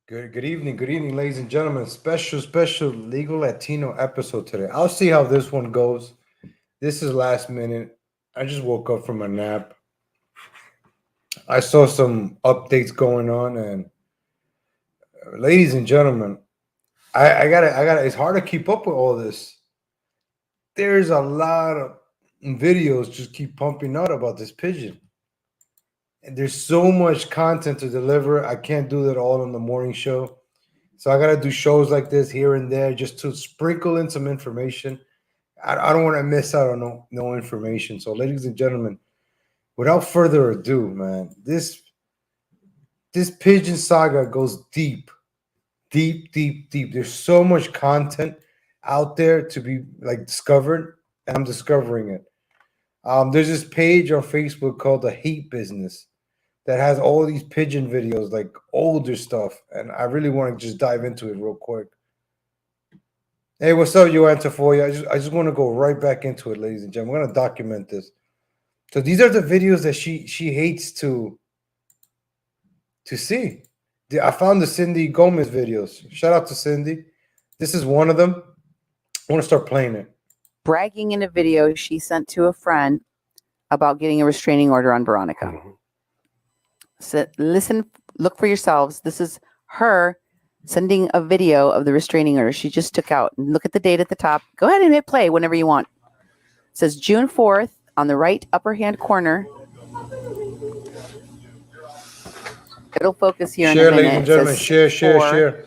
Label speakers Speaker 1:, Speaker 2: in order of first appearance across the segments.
Speaker 1: Good evening, ladies and gentlemen. Special legal Latino episode today. I'll see how this one goes. This is last minute. I just woke up from a nap. I saw some updates going on, and ladies and gentlemen, I gotta. It's hard to keep up with all this. There's a lot of videos just keep pumping out about this pigeon. And there's so much content to deliver. I can't do that all on the morning show. So I got to do shows like this here and there just to sprinkle in some information. I don't want to miss out on no information. So, ladies and gentlemen, without further ado, man, this pigeon saga goes deep, deep, deep, deep. There's so much content out there to be like discovered, and I'm discovering it. There's this page on Facebook called The Hate Business that has all these pigeon videos, like older stuff, and I really want to just dive into it real quick. Hey, what's up, you answer for you? I just want to go right back into it, ladies and gentlemen. We're gonna document this. So these are the videos that she hates to see. I found the Cindy Gomez videos. Shout out to Cindy. This is one of them. I want to start playing it.
Speaker 2: Bragging in a video she sent to a friend about getting a restraining order on Veronica.
Speaker 1: Mm-hmm.
Speaker 2: So listen, look for yourselves. This is her sending a video of the restraining order she just took out. And look at the date at the top. Go ahead and hit play whenever you want. It says June 4th on the right upper hand corner. It'll focus here
Speaker 1: Share,
Speaker 2: in a minute.
Speaker 1: ladies and gentlemen. Share.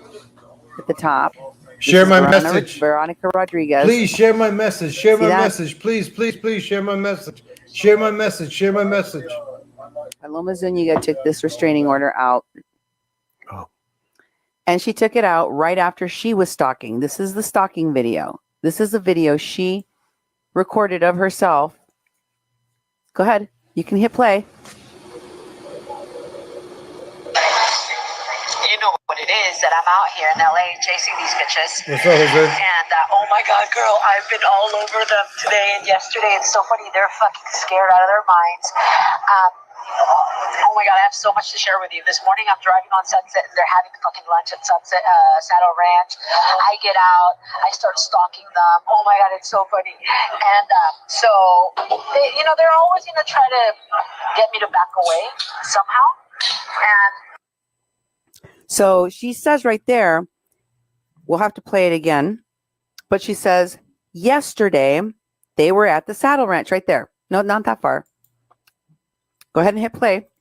Speaker 2: At the top.
Speaker 1: Share my message.
Speaker 2: Veronica Rodriguez.
Speaker 1: Please share my message. Share my message. Please share my message. Share my message.
Speaker 2: Paloma Zuniga took this restraining order out.
Speaker 1: Oh.
Speaker 2: And she took it out right after she was stalking. This is the stalking video. This is a video she recorded of herself. Go ahead. You can hit play.
Speaker 3: You know what it is that I'm out here in LA chasing these bitches.
Speaker 1: What's up, Jose?
Speaker 3: And oh my God, girl, I've been all over them today and yesterday. It's so funny. They're fucking scared out of their minds. Oh my God, I have so much to share with you. This morning I'm driving on Sunset and they're having fucking lunch at Sunset Saddle Ranch. I get out, I start stalking them. Oh my God, it's so funny. And so, they're always going to try to get me to back away somehow. And
Speaker 2: so she says right there, we'll have to play it again, but she says, yesterday they were at the Saddle Ranch right there. No, not that far. Go ahead and hit play.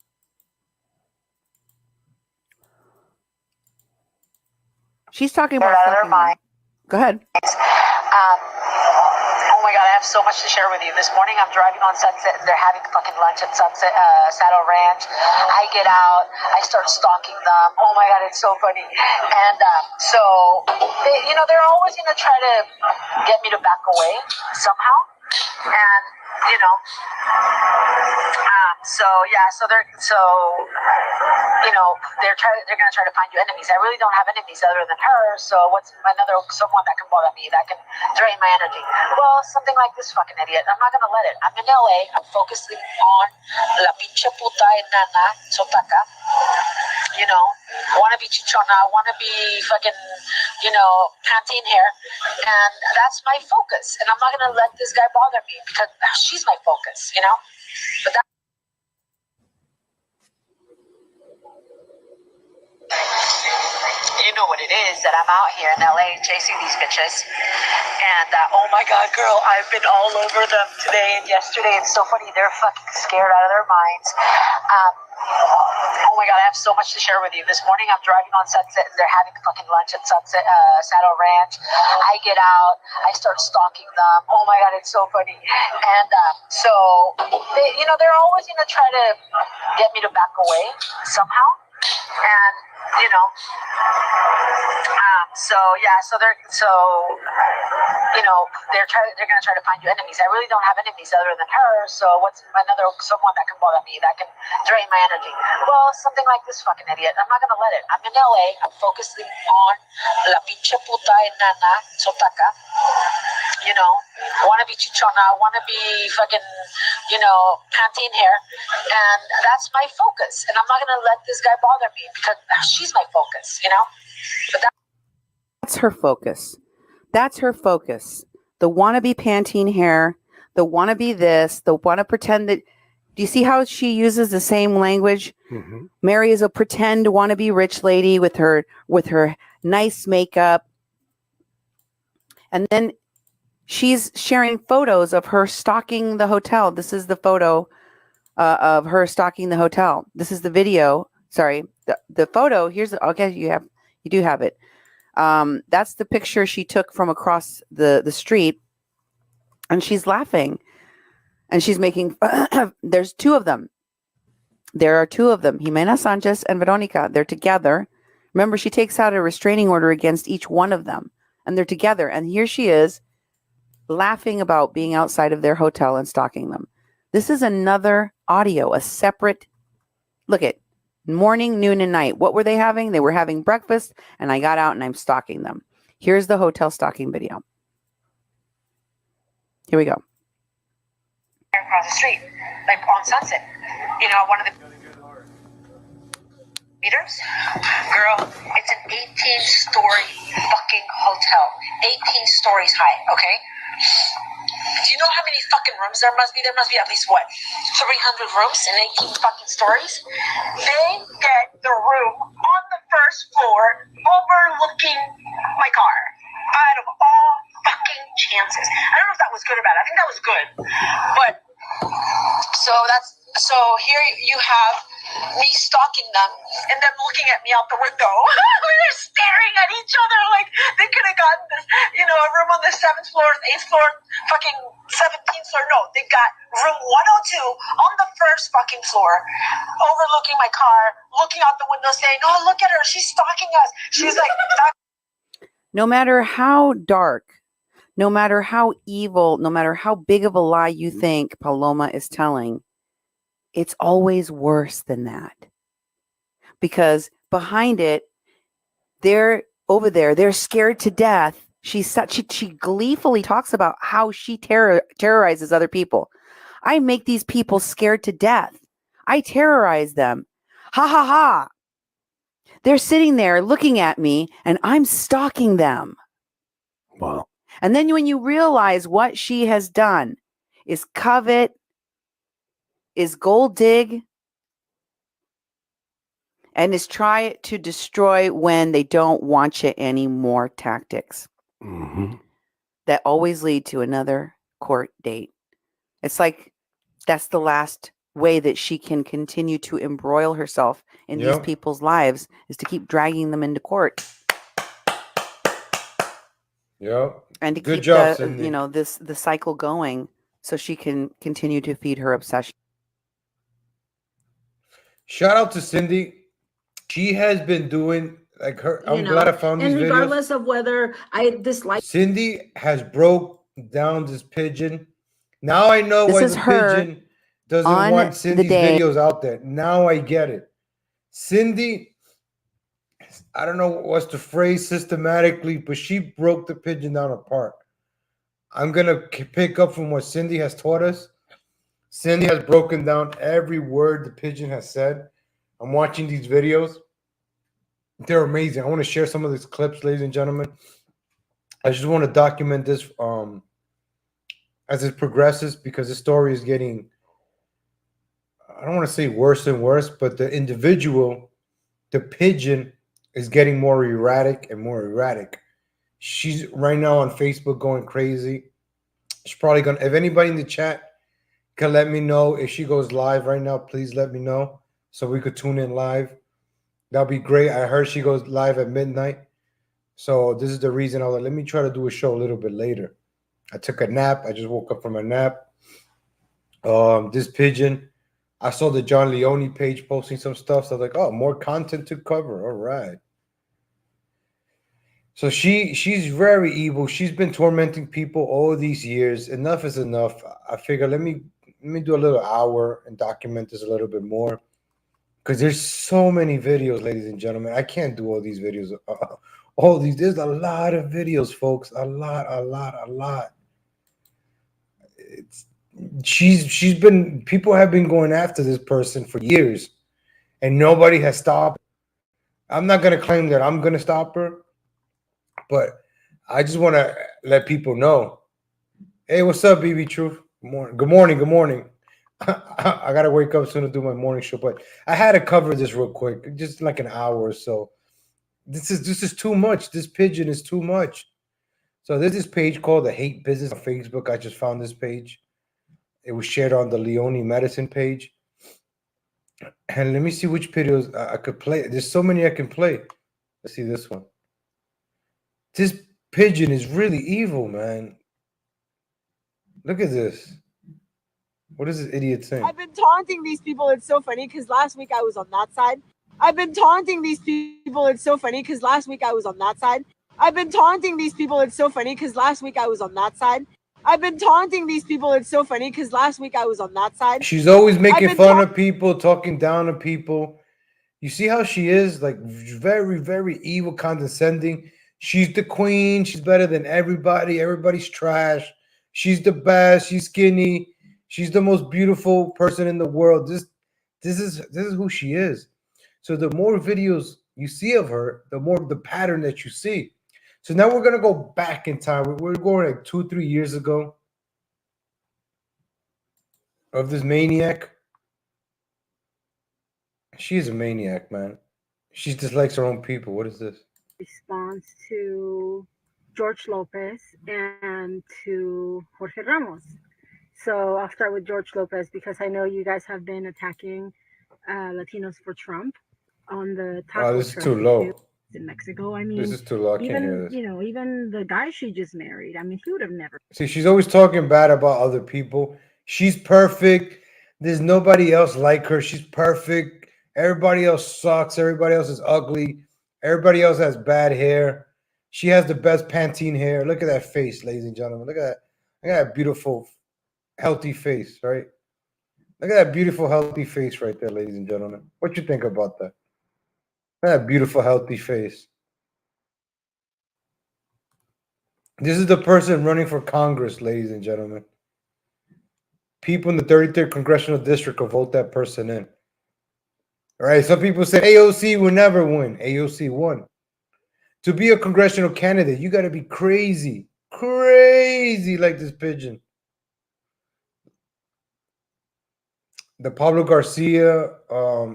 Speaker 2: She's talking about something. Go ahead.
Speaker 3: Oh my God, I have so much to share with you. This morning I'm driving on Sunset and they're having fucking lunch at Sunset Saddle Ranch. I get out, I start stalking them. Oh my God, it's so funny. And so, they're always going to try to get me to back away somehow. And they're gonna try to find you enemies. I really don't have enemies other than her. So what's someone that can bother me, that can drain my energy? Well, something like this fucking idiot. I'm not gonna let it. I'm in LA. I'm focusing on la pinche puta enana sotaca. Wanna be chichona, wanna be fucking, panting hair, and that's my focus. And I'm not gonna let this guy bother me because she's my focus, But that. You know what it is that I'm out here in LA chasing these bitches. And oh my God, girl, I've been all over them today and yesterday. It's so funny. They're fucking scared out of their minds. Oh my God, I have so much to share with you. This morning I'm driving on Sunset and they're having fucking lunch at Sunset Saddle Ranch. I get out, I start stalking them. Oh my God, it's so funny. And they're always going to try to get me to back away somehow. And they're gonna try to find you enemies. I really don't have enemies other than her. So what's someone that can bother me, that can drain my energy? Well, something like this fucking idiot. I'm not gonna let it. I'm in LA. I'm focusing on la pinche puta enana sotaca. you know, want to be chichona, want to be fucking, you know, Pantene hair. And that's my focus. And I'm not going to let this guy bother me because she's my focus, you know? But
Speaker 2: That's her focus. That's her focus. The wannabe Pantene hair, the wannabe this, the want to pretend that. Do you see how she uses the same language?
Speaker 1: Mm-hmm.
Speaker 2: Mary is a pretend wannabe rich lady with her nice makeup. And then she's sharing photos of her stalking the hotel. This is the photo of her stalking the hotel. This is the video. Sorry, the photo. Here's okay. You do have it. That's the picture she took from across the street, and she's laughing, and she's making. There's two of them. There are two of them, Jimena Sanchez and Veronica. They're together. Remember, she takes out a restraining order against each one of them, and they're together. And here she is, laughing about being outside of their hotel and stalking them. This is another audio, a separate. Look at morning, noon, and night. What were they having? They were having breakfast, and I got out and I'm stalking them. Here's the hotel stalking video. Here we go.
Speaker 3: across the street, like on Sunset, you know, one of the meters. Girl, it's an 18-story fucking hotel. 18 stories high, okay? Do you know how many fucking rooms there must be? There must be at least, what, 300 rooms in 18 fucking stories? They get the room on the first floor overlooking my car. Out of all fucking chances. I don't know if that was good or bad. I think that was good. But, so here you have me stalking them and them looking at me out the window. We were staring at each other like they could have gotten this, you know, a room on the 7th floor, 8th floor, fucking 17th floor. No, they got room 102 on the first fucking floor, overlooking my car, looking out the window saying, oh, look at her, she's stalking us. She's like,
Speaker 2: no matter how dark, no matter how evil, no matter how big of a lie you think Paloma is telling, it's always worse than that. Because behind it, they're over there, they're scared to death. She gleefully talks about how she terrorizes other people. I make these people scared to death. I terrorize them. Ha ha ha. They're sitting there looking at me and I'm stalking them.
Speaker 1: Wow.
Speaker 2: And then when you realize what she has done is covet, is gold dig, and is try to destroy when they don't want you anymore tactics that always lead to another court date. It's like that's the last way that she can continue to embroil herself in these people's lives is to keep dragging them into court.
Speaker 1: Yep.
Speaker 2: And to
Speaker 1: Good
Speaker 2: keep
Speaker 1: job,
Speaker 2: the cycle going so she can continue to feed her obsession.
Speaker 1: Shout out to Cindy. She has been doing like her. I'm glad I found these videos.
Speaker 4: And regardless of whether I dislike,
Speaker 1: Cindy has broke down this pigeon. Now I know why the pigeon doesn't want Cindy's videos out there. Now I get it. Cindy, I don't know what's the phrase systematically, but she broke the pigeon down apart. I'm going to pick up from what Cindy has taught us. Cindy has broken down every word the pigeon has said. I'm watching these videos. They're amazing. I want to share some of these clips, ladies and gentlemen. I just want to document this as it progresses because the story is getting, I don't want to say worse and worse, but the individual, the pigeon, is getting more erratic and more erratic. She's right now on Facebook going crazy. She's probably going to, if anybody in the chat can let me know if she goes live right now, please let me know so we could tune in live. That'll be great. I heard she goes live at midnight. So this is the reason I was like, let me try to do a show a little bit later. I took a nap. I just woke up from a nap. This pigeon, I saw the John Leone page posting some stuff. So I was like, oh, more content to cover. All right. So she's very evil. She's been tormenting people all these years. Enough is enough. I figure let me do a little hour and document this a little bit more. Because there's so many videos, ladies and gentlemen. I can't do all these videos. There's a lot of videos, folks. A lot. it's she's been people have been going after this person for years, and nobody has stopped. I'm not gonna claim that I'm gonna stop her, but I just want to let people know. Hey, what's up, BB Truth? Good morning. Good morning. Good morning. I gotta wake up soon to do my morning show, but I had to cover this real quick, just like an hour or so. This is too much. This pigeon is too much. So there's this page called the Hate Business on Facebook. I just found this page. It was shared on the Leone Medicine page. And let me see which videos I could play. There's so many I can play. Let's see this one. This pigeon is really evil, man. Look at this. What is this idiot saying?
Speaker 5: I've been taunting these people. It's so funny because last week I was on that side. I've been taunting these people. It's so funny because last week I was on that side. I've been taunting these people. It's so funny because last week I was on that side. I've been taunting these people. It's so funny because last week I was on that side.
Speaker 1: She's always making fun of people, talking down to people. You see how she is? Like very, very evil, condescending. She's the queen. She's better than everybody. Everybody's trash. She's the best. She's skinny. She's the most beautiful person in the world. This is who she is. So the more videos you see of her, the more the pattern that you see. So now we're gonna go back in time. We're going like 2-3 years ago of this maniac. She's a maniac, man. She dislikes her own people. What is this?
Speaker 6: Response to George Lopez and to Jorge Ramos. So I'll start with George Lopez because I know you guys have been attacking Latinos for Trump on the taco
Speaker 1: this is too low.
Speaker 6: In Mexico. I mean,
Speaker 1: this is too low. I can't hear this.
Speaker 6: You know, even the guy she just married. I mean, he would have never.
Speaker 1: See, she's always talking bad about other people. She's perfect. There's nobody else like her. She's perfect. Everybody else sucks. Everybody else is ugly. Everybody else has bad hair. She has the best Pantene hair. Look at that face, ladies and gentlemen. Look at that. Look at that beautiful, healthy face, right? Look at that beautiful, healthy face right there, ladies and gentlemen. What you think about that? Look at that beautiful, healthy face. This is the person running for Congress, ladies and gentlemen. People in the 33rd Congressional District will vote that person in. All right, some people say AOC will never win. AOC won. To be a congressional candidate, you got to be crazy. Crazy like this pigeon. The Pablo Garcia,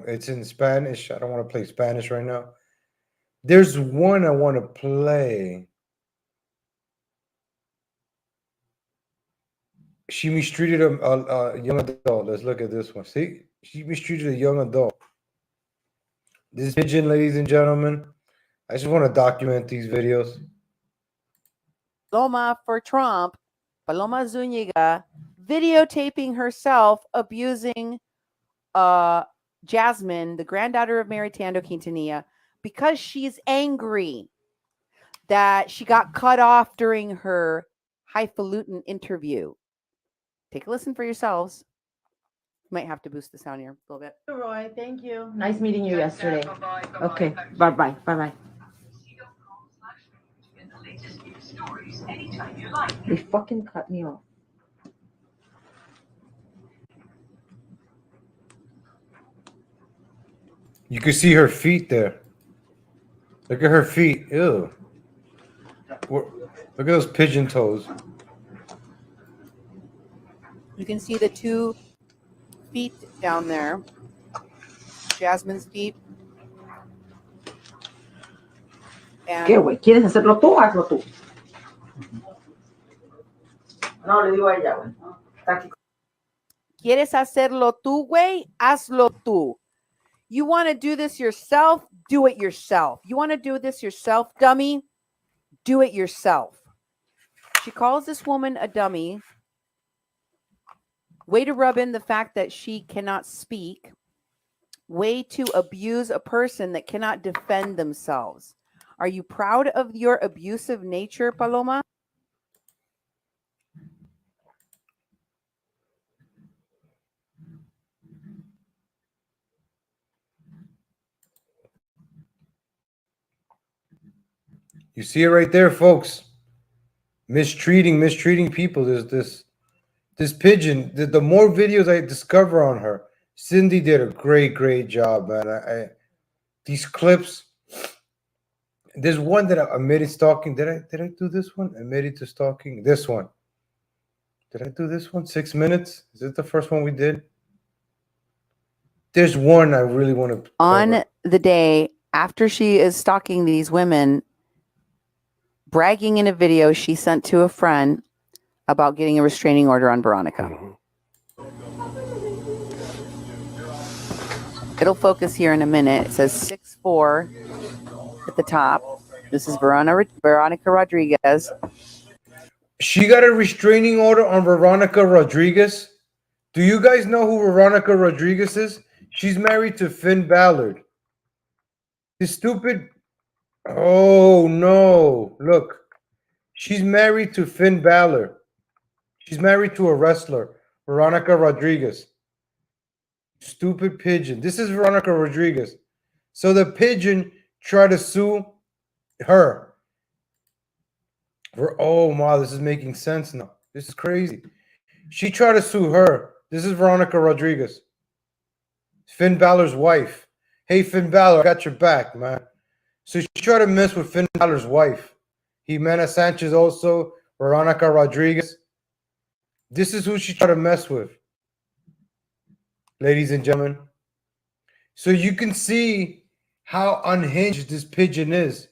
Speaker 1: it's in Spanish. I don't want to play Spanish right now. There's one I want to play. She mistreated a young adult. Let's look at this one. See? She mistreated a young adult. This pigeon, ladies and gentlemen. I just want to document these videos.
Speaker 2: Paloma for Trump, Paloma Zuniga, videotaping herself abusing Jasmine, the granddaughter of Mary Tando Quintanilla, because she's angry that she got cut off during her highfalutin interview. Take a listen for yourselves. Might have to boost the sound here a little bit.
Speaker 4: Roy, thank you. Nice meeting you yesterday. Okay, bye-bye. Bye-bye. They fucking cut me off.
Speaker 1: You can see her feet there. Look at her feet. Ew. Look at those pigeon toes.
Speaker 2: You can see the 2 feet down there. Jasmine's feet.
Speaker 4: ¿Qué, güey? ¿Quieres hacerlo tú? Hazlo tú. No, le digo a ella, güey. Está aquí.
Speaker 2: ¿Quieres hacerlo tú, güey? Hazlo tú. You want to do this yourself? Do it yourself. You want to do this yourself, dummy? Do it yourself. She calls this woman a dummy. Way to rub in the fact that she cannot speak. Way to abuse a person that cannot defend themselves. Are you proud of your abusive nature, Paloma?
Speaker 1: You see it right there, folks. Mistreating people. There's this This pigeon, the more videos I discover on her, Cindy did a great job, man. These clips. There's one that I admitted stalking. Did I do this one? Admitted to stalking. This one. Did I do this one? 6 minutes? Is it the first one we did? There's one I really want to
Speaker 2: On the day after she is stalking these women, bragging in a video she sent to a friend about getting a restraining order on Veronica. It'll focus here in a minute. It says 6'4" at the top. This is Veronica Rodriguez.
Speaker 1: She got a restraining order on Veronica Rodriguez. Do you guys know who Veronica Rodriguez is? She's married to Finn Ballard. This stupid. Oh no! Look, she's married to Finn Ballard. She's married to a wrestler, Veronica Rodriguez. Stupid pigeon. This is Veronica Rodriguez. So the pigeon tried to sue her. Oh wow, this is making sense now. This is crazy. She tried to sue her. This is Veronica Rodriguez, Finn Balor's wife. Hey, Finn Balor, I got your back, man. So she tried to mess with Finn Balor's wife. Jimena Sanchez also, Veronica Rodriguez. This is who she tried to mess with, ladies and gentlemen. So you can see how unhinged this pigeon is.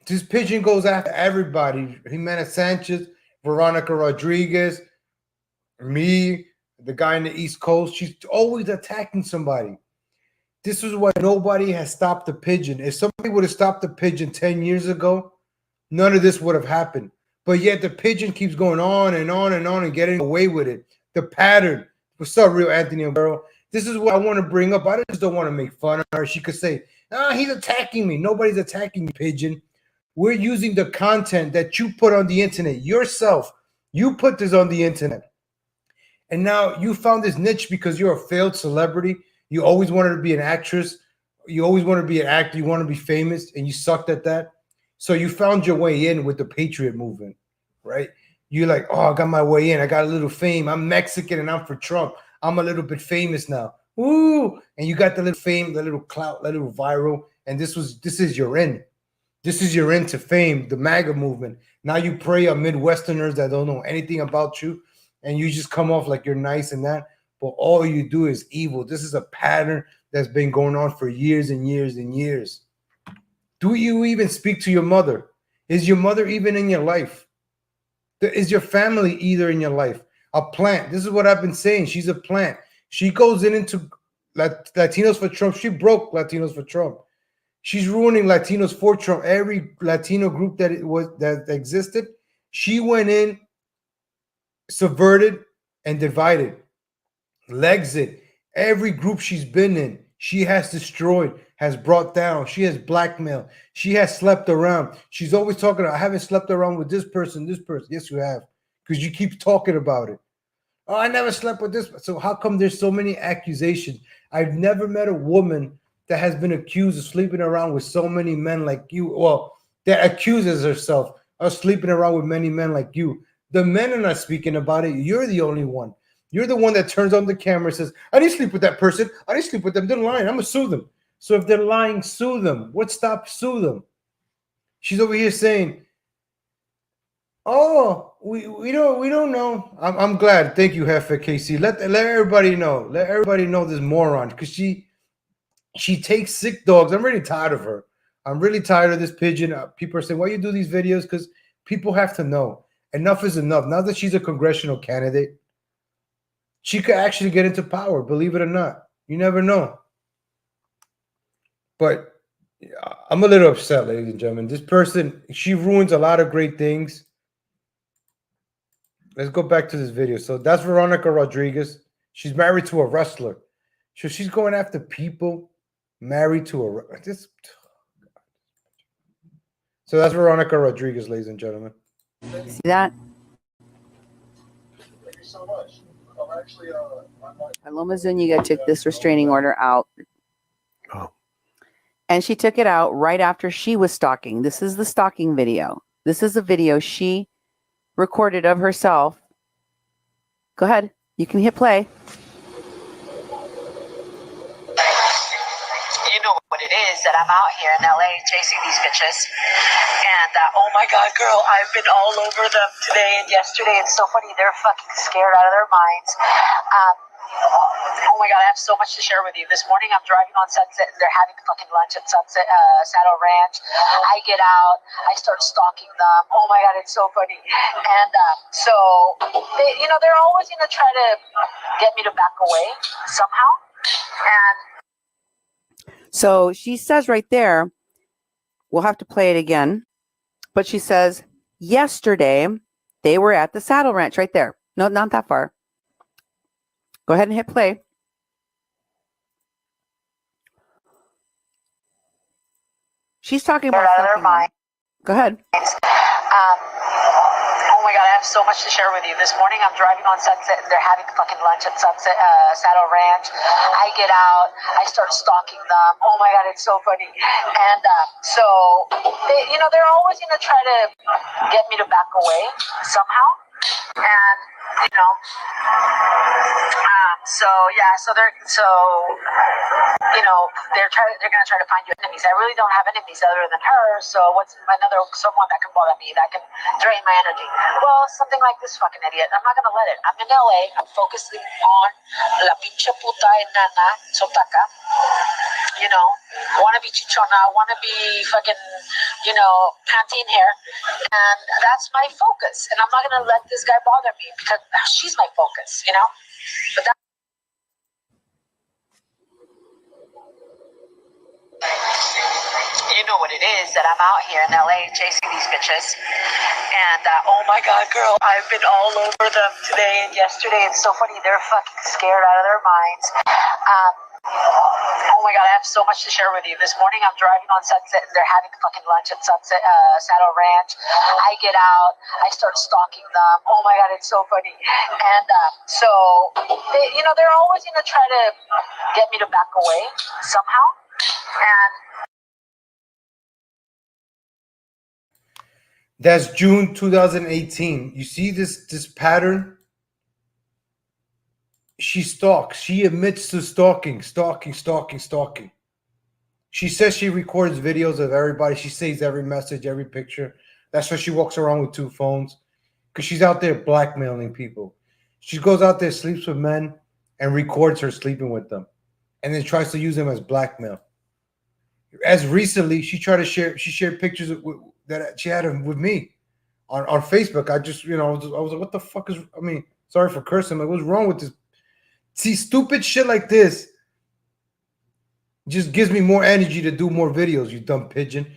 Speaker 1: This pigeon goes after everybody. Jimena Sanchez, Veronica Rodriguez, me, the guy in the East Coast. She's always attacking somebody. This is why nobody has stopped the pigeon. If somebody would have stopped the pigeon 10 years ago, none of this would have happened. But yet the pigeon keeps going on and on and on and getting away with it. The pattern. What's up, real Anthony O'Barrow? This is what I want to bring up. I just don't want to make fun of her. She could say, he's attacking me. Nobody's attacking you, pigeon. We're using the content that you put on the internet yourself. You put this on the internet. And now you found this niche because you're a failed celebrity. You always wanted to be an actress. You always wanted to be an actor. You want to be famous, and you sucked at that. So you found your way in with the Patriot movement, right? You're like, oh, I got my way in. I got a little fame. I'm Mexican, and I'm for Trump. I'm a little bit famous now. Woo! And you got the little fame, the little clout, the little viral. And this is your end. This is your end to fame, the MAGA movement. Now you prey on Midwesterners that don't know anything about you, and you just come off like you're nice and that. But all you do is evil. This is a pattern that's been going on for years and years and years. Do you even speak to your mother? Is your mother even in your life? Is your family either in your life? A plant. This is what I've been saying. She's a plant. She goes into Latinos for Trump. She broke Latinos for Trump. She's ruining Latinos for Trump. Every Latino group that existed, she went in, subverted, and divided. Exit. Every group she's been in, she has destroyed, has brought down. She has blackmailed. She has slept around. She's always talking about, I haven't slept around with this person, this person. Yes, you have, because you keep talking about it. Oh, I never slept with this. So how come there's so many accusations? I've never met a woman that has been accused of sleeping around with so many men like you. Well, that accuses herself of sleeping around with many men like you. The men are not speaking about it. You're the only one. You're the one that turns on the camera and says, I didn't sleep with that person. I didn't sleep with them. They're lying. I'm going to sue them. So if they're lying, sue them. What stops sue them? She's over here saying, oh, we don't know. I'm glad. Thank you, Hefe KC. Let everybody know. Let everybody know this moron, because she takes sick dogs. I'm really tired of her. I'm really tired of this pigeon. People are saying, why you do these videos? Because people have to know. Enough is enough. Now that she's a congressional candidate, she could actually get into power, believe it or not. You never know. But I'm a little upset, ladies and gentlemen. This person, she ruins a lot of great things. Let's go back to this video. So that's Veronica Rodriguez. She's married to a wrestler. So she's going after people married to a... So that's Veronica Rodriguez, ladies and gentlemen.
Speaker 2: See that?
Speaker 7: Thank you so much. I'm actually
Speaker 2: Paloma Zuniga took this restraining order out.
Speaker 1: Oh.
Speaker 2: And she took it out right after she was stalking. This is the stalking video. This is a video she recorded of herself Go ahead. You can hit play.
Speaker 3: You know what it is that I'm out here in LA chasing these bitches. And oh my God, girl, I've been all over them today and yesterday. It's so funny. They're fucking scared out of their minds. Oh my God, I have so much to share with you. This morning I'm driving on Sunset and they're having fucking lunch at Sunset Saddle Ranch. I get out, I start stalking them. Oh my God, it's so funny. And so, they're always going to try to get me to back away somehow. And
Speaker 2: So she says right there, we'll have to play it again, but she says, yesterday they were at the Saddle Ranch right there. No, not that far. Go ahead and hit play. She's talking about something. Go ahead.
Speaker 3: Oh my God, I have so much to share with you. This morning I'm driving on Sunset and they're having fucking lunch at Sunset Saddle Ranch. I get out, I start stalking them. Oh my God, it's so funny. And so, they're always going to try to get me to back away somehow. And, they're gonna try to find you enemies. I really don't have enemies other than her. So what's someone that can bother me, that can drain my energy? Well, something like this fucking idiot. I'm not gonna let it. I'm in LA. I'm focusing on la pinche puta enana sotaca. Wanna be chichona, wanna be fucking, panting hair, and that's my focus. And I'm not gonna let this guy bother me because she's my focus. But that. You know what it is that I'm out here in LA chasing these bitches. And oh my God, girl, I've been all over them today and yesterday. It's so funny. They're fucking scared out of their minds. Oh my God, I have so much to share with you. This morning I'm driving on Sunset and they're having fucking lunch at Sunset Saddle Ranch. I get out, I start stalking them. Oh my God, it's so funny. And they're always going to try to get me to back away somehow. And
Speaker 1: that's June 2018. You see this pattern? She stalks. She admits to stalking. She says she records videos of everybody. She saves every message, every picture. That's why she walks around with 2 phones, because she's out there blackmailing people. She goes out there, sleeps with men, and records her sleeping with them, and then tries to use them as blackmail. As recently, she shared pictures that she had with me on Facebook. I was like, what the fuck is, sorry for cursing. Like, what's wrong with this? See, stupid shit like this just gives me more energy to do more videos, you dumb pigeon.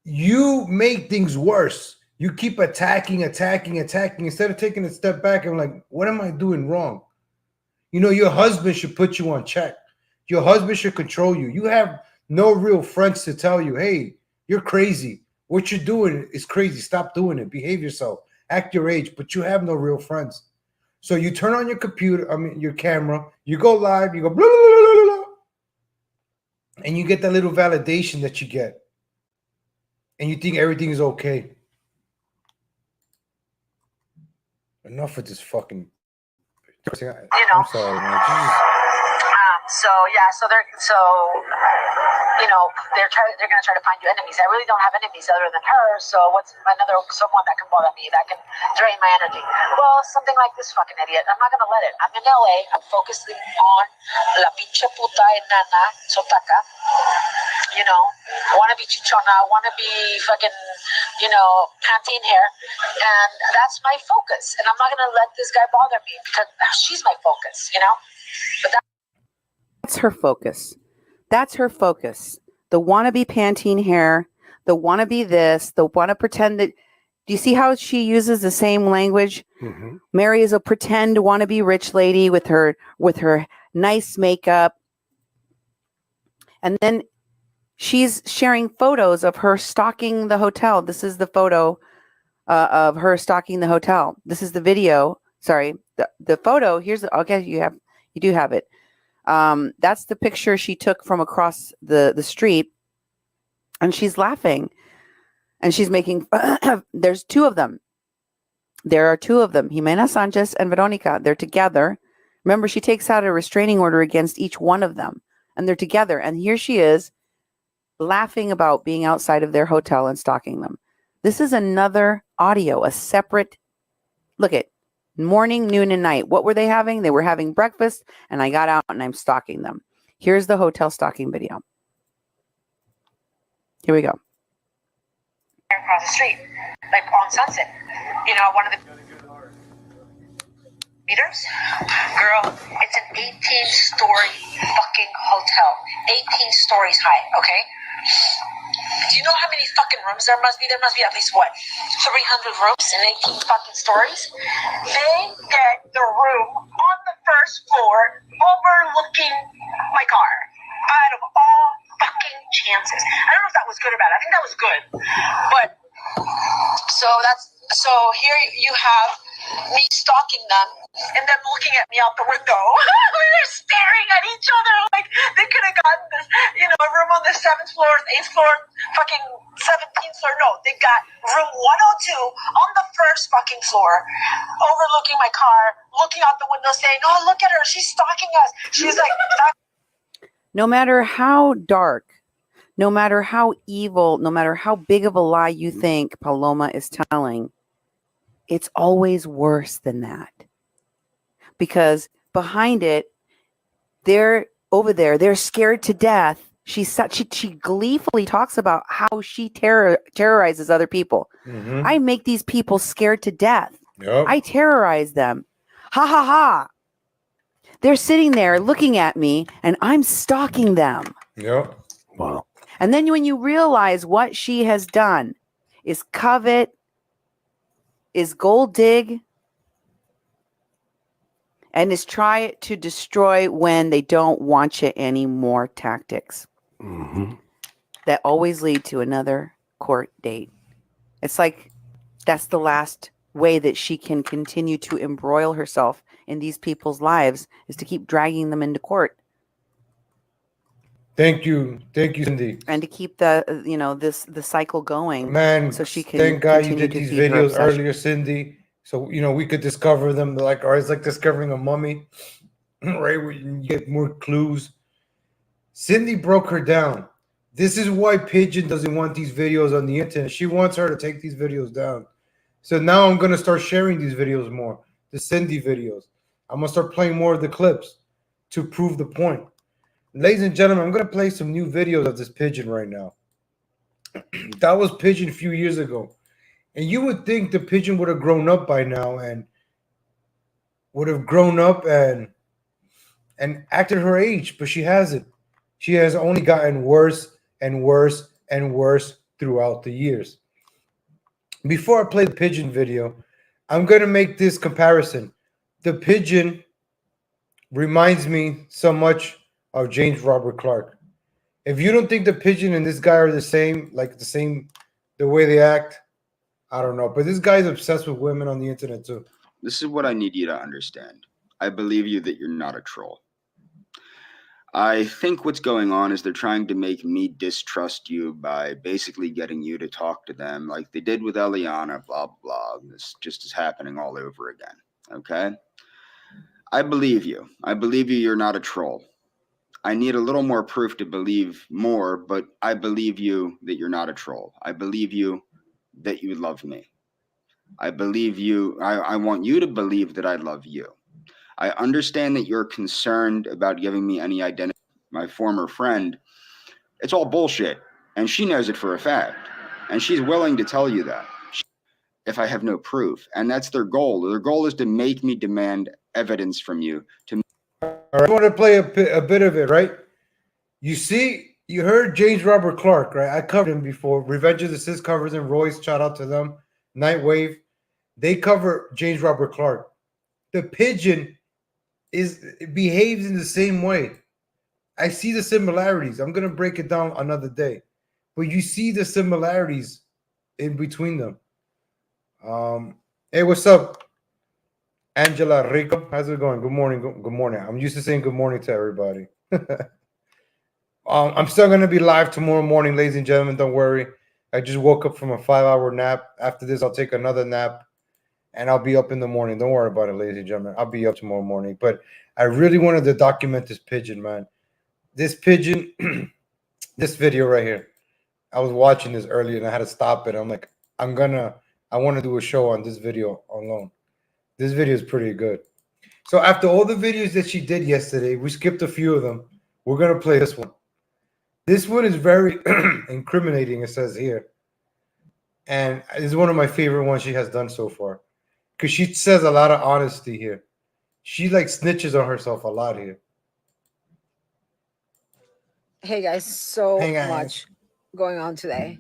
Speaker 1: You make things worse. You keep attacking instead of taking a step back and like, what am I doing wrong? Your husband should put you on check. Your husband should control you. You have no real friends to tell you, hey, you're crazy. What you're doing is crazy. Stop doing it. Behave yourself. Act your age, but you have no real friends. So you turn on your computer, your camera, you go live, you go blah, blah, blah, blah, blah, and you get that little validation that you get. And you think everything is okay. Enough with this fucking. I'm sorry, man.
Speaker 3: they're gonna try to find you enemies. I really don't have enemies other than her. So what's someone that can bother me, that can drain my energy? Well, something like this fucking idiot. I'm not gonna let it. I'm in LA. I'm focusing on la pinche puta enana sotaca. Wanna be chichona, wanna be fucking, panting hair, and that's my focus. And I'm not gonna let this guy bother me because she's my focus. But
Speaker 2: that's her focus. That's her focus. The wannabe Pantene hair, the wannabe this, the wanna pretend that. Do you see how she uses the same language? Mm-hmm. Mary is a pretend wannabe rich lady with her nice makeup, and then she's sharing photos of her stalking the hotel. This is the photo of her stalking the hotel. This is the video. Sorry, the photo. Here's okay. You do have it. That's the picture she took from across the street, and she's laughing, and she's making. There's 2 of them, There are two of them, Jimena Sanchez and Veronica. They're together. Remember, she takes out a restraining order against each one of them, and they're together. And here she is laughing about being outside of their hotel and stalking them. This is another audio, a separate look at morning, noon, and night. What were they having? They were having breakfast, and I got out and I'm stalking them. Here's the hotel stalking video. Here we go.
Speaker 3: Across the street, like on Sunset. You know, one of the meters. Girl, it's an 18-story fucking hotel. 18 stories high, okay? Do you know how many fucking rooms there must be? There must be at least, what, 300 rooms in 18 fucking stories? They get the room on the first floor overlooking my car. Out of all fucking chances. I don't know if that was good or bad. I think that was good. But, so here you have me stalking them and them looking at me out the window. We were staring at each other like they could have gotten this, you know, a room on the 7th floor, 8th floor, fucking 17th floor. No, they got room 102 on the first fucking floor, overlooking my car, looking out the window saying, oh, look at her, she's stalking us. She's like,
Speaker 2: No matter how dark, no matter how evil, no matter how big of a lie you think Paloma is telling, it's always worse than that. Because behind it, they're over there, they're scared to death. She gleefully talks about how she terrorizes other people.
Speaker 1: Mm-hmm.
Speaker 2: I make these people scared to death.
Speaker 1: Yep.
Speaker 2: I terrorize them. Ha ha ha. They're sitting there looking at me and I'm stalking them.
Speaker 1: Yep.
Speaker 2: Wow. And then when you realize what she has done is covet, is gold dig, and is try to destroy when they don't want you anymore tactics that always lead to another court date. It's like that's the last way that she can continue to embroil herself in these people's lives is to keep dragging them into court.
Speaker 1: Thank you, Cindy.
Speaker 2: And to keep the the cycle going,
Speaker 1: Man,
Speaker 2: so she can.
Speaker 1: Thank God you
Speaker 2: continue
Speaker 1: did
Speaker 2: to
Speaker 1: these
Speaker 2: feed her
Speaker 1: videos
Speaker 2: obsession.
Speaker 1: earlier, Cindy. So we could discover them. Or it's like discovering a mummy, right? Where you get more clues. Cindy broke her down. This is why Pigeon doesn't want these videos on the internet. She wants her to take these videos down. So now I'm gonna start sharing these videos more. The Cindy videos. I'm gonna start playing more of the clips to prove the point. Ladies and gentlemen, I'm going to play some new videos of this Pigeon right now. That was Pigeon a few years ago. And you would think the Pigeon would have grown up by now and acted her age, but she hasn't. She has only gotten worse and worse and worse throughout the years. Before I play the Pigeon video, I'm going to make this comparison. The Pigeon reminds me so much of James Robert Clark. If you don't think the Pigeon and this guy are the same, the way they act, I don't know. But this guy's obsessed with women on the internet too.
Speaker 8: This is what I need you to understand. I believe you that you're not a troll. I think what's going on is they're trying to make me distrust you by basically getting you to talk to them like they did with Eliana, blah, blah. This just is happening all over again, okay? I believe you. I believe you're not a troll. I need a little more proof to believe more, but I believe you that you're not a troll. I believe you that you love me. I believe you. I want you to believe that I love you. I understand that you're concerned about giving me any identity. My former friend, it's all bullshit. And she knows it for a fact. And she's willing to tell you that if I have no proof. And that's their goal. Their goal is to make me demand evidence from you to.
Speaker 1: All right, I want to play a bit of it, right? You heard James Robert Clark, right? I covered him before. Revenge of the Sith covers him. Royce, shout out to them. Nightwave, they cover James Robert Clark. The Pigeon behaves in the same way. I see the similarities. I'm gonna break it down another day, but you see the similarities in between them. Hey, what's up? Angela Rico, how's it going? Good morning. Good morning. I'm used to saying good morning to everybody. I'm still going to be live tomorrow morning, ladies and gentlemen. Don't worry. I just woke up from a 5-hour nap. After this, I'll take another nap. and I'll be up in the morning. Don't worry about it, ladies and gentlemen. I'll be up tomorrow morning. But I really wanted to document this pigeon, man. This pigeon, this video right here. I was watching this earlier and I had to stop it. I'm like, I want to do a show on this video alone. This video is pretty good. So after all the videos that she did yesterday, we skipped a few of them. We're going to play this one. This one is very incriminating, it says here. And it's one of my favorite ones she has done so far. Because she says a lot of honesty here. She like snitches on herself a lot here.
Speaker 9: Hey guys, so
Speaker 1: Hey, guys.
Speaker 9: much going on today.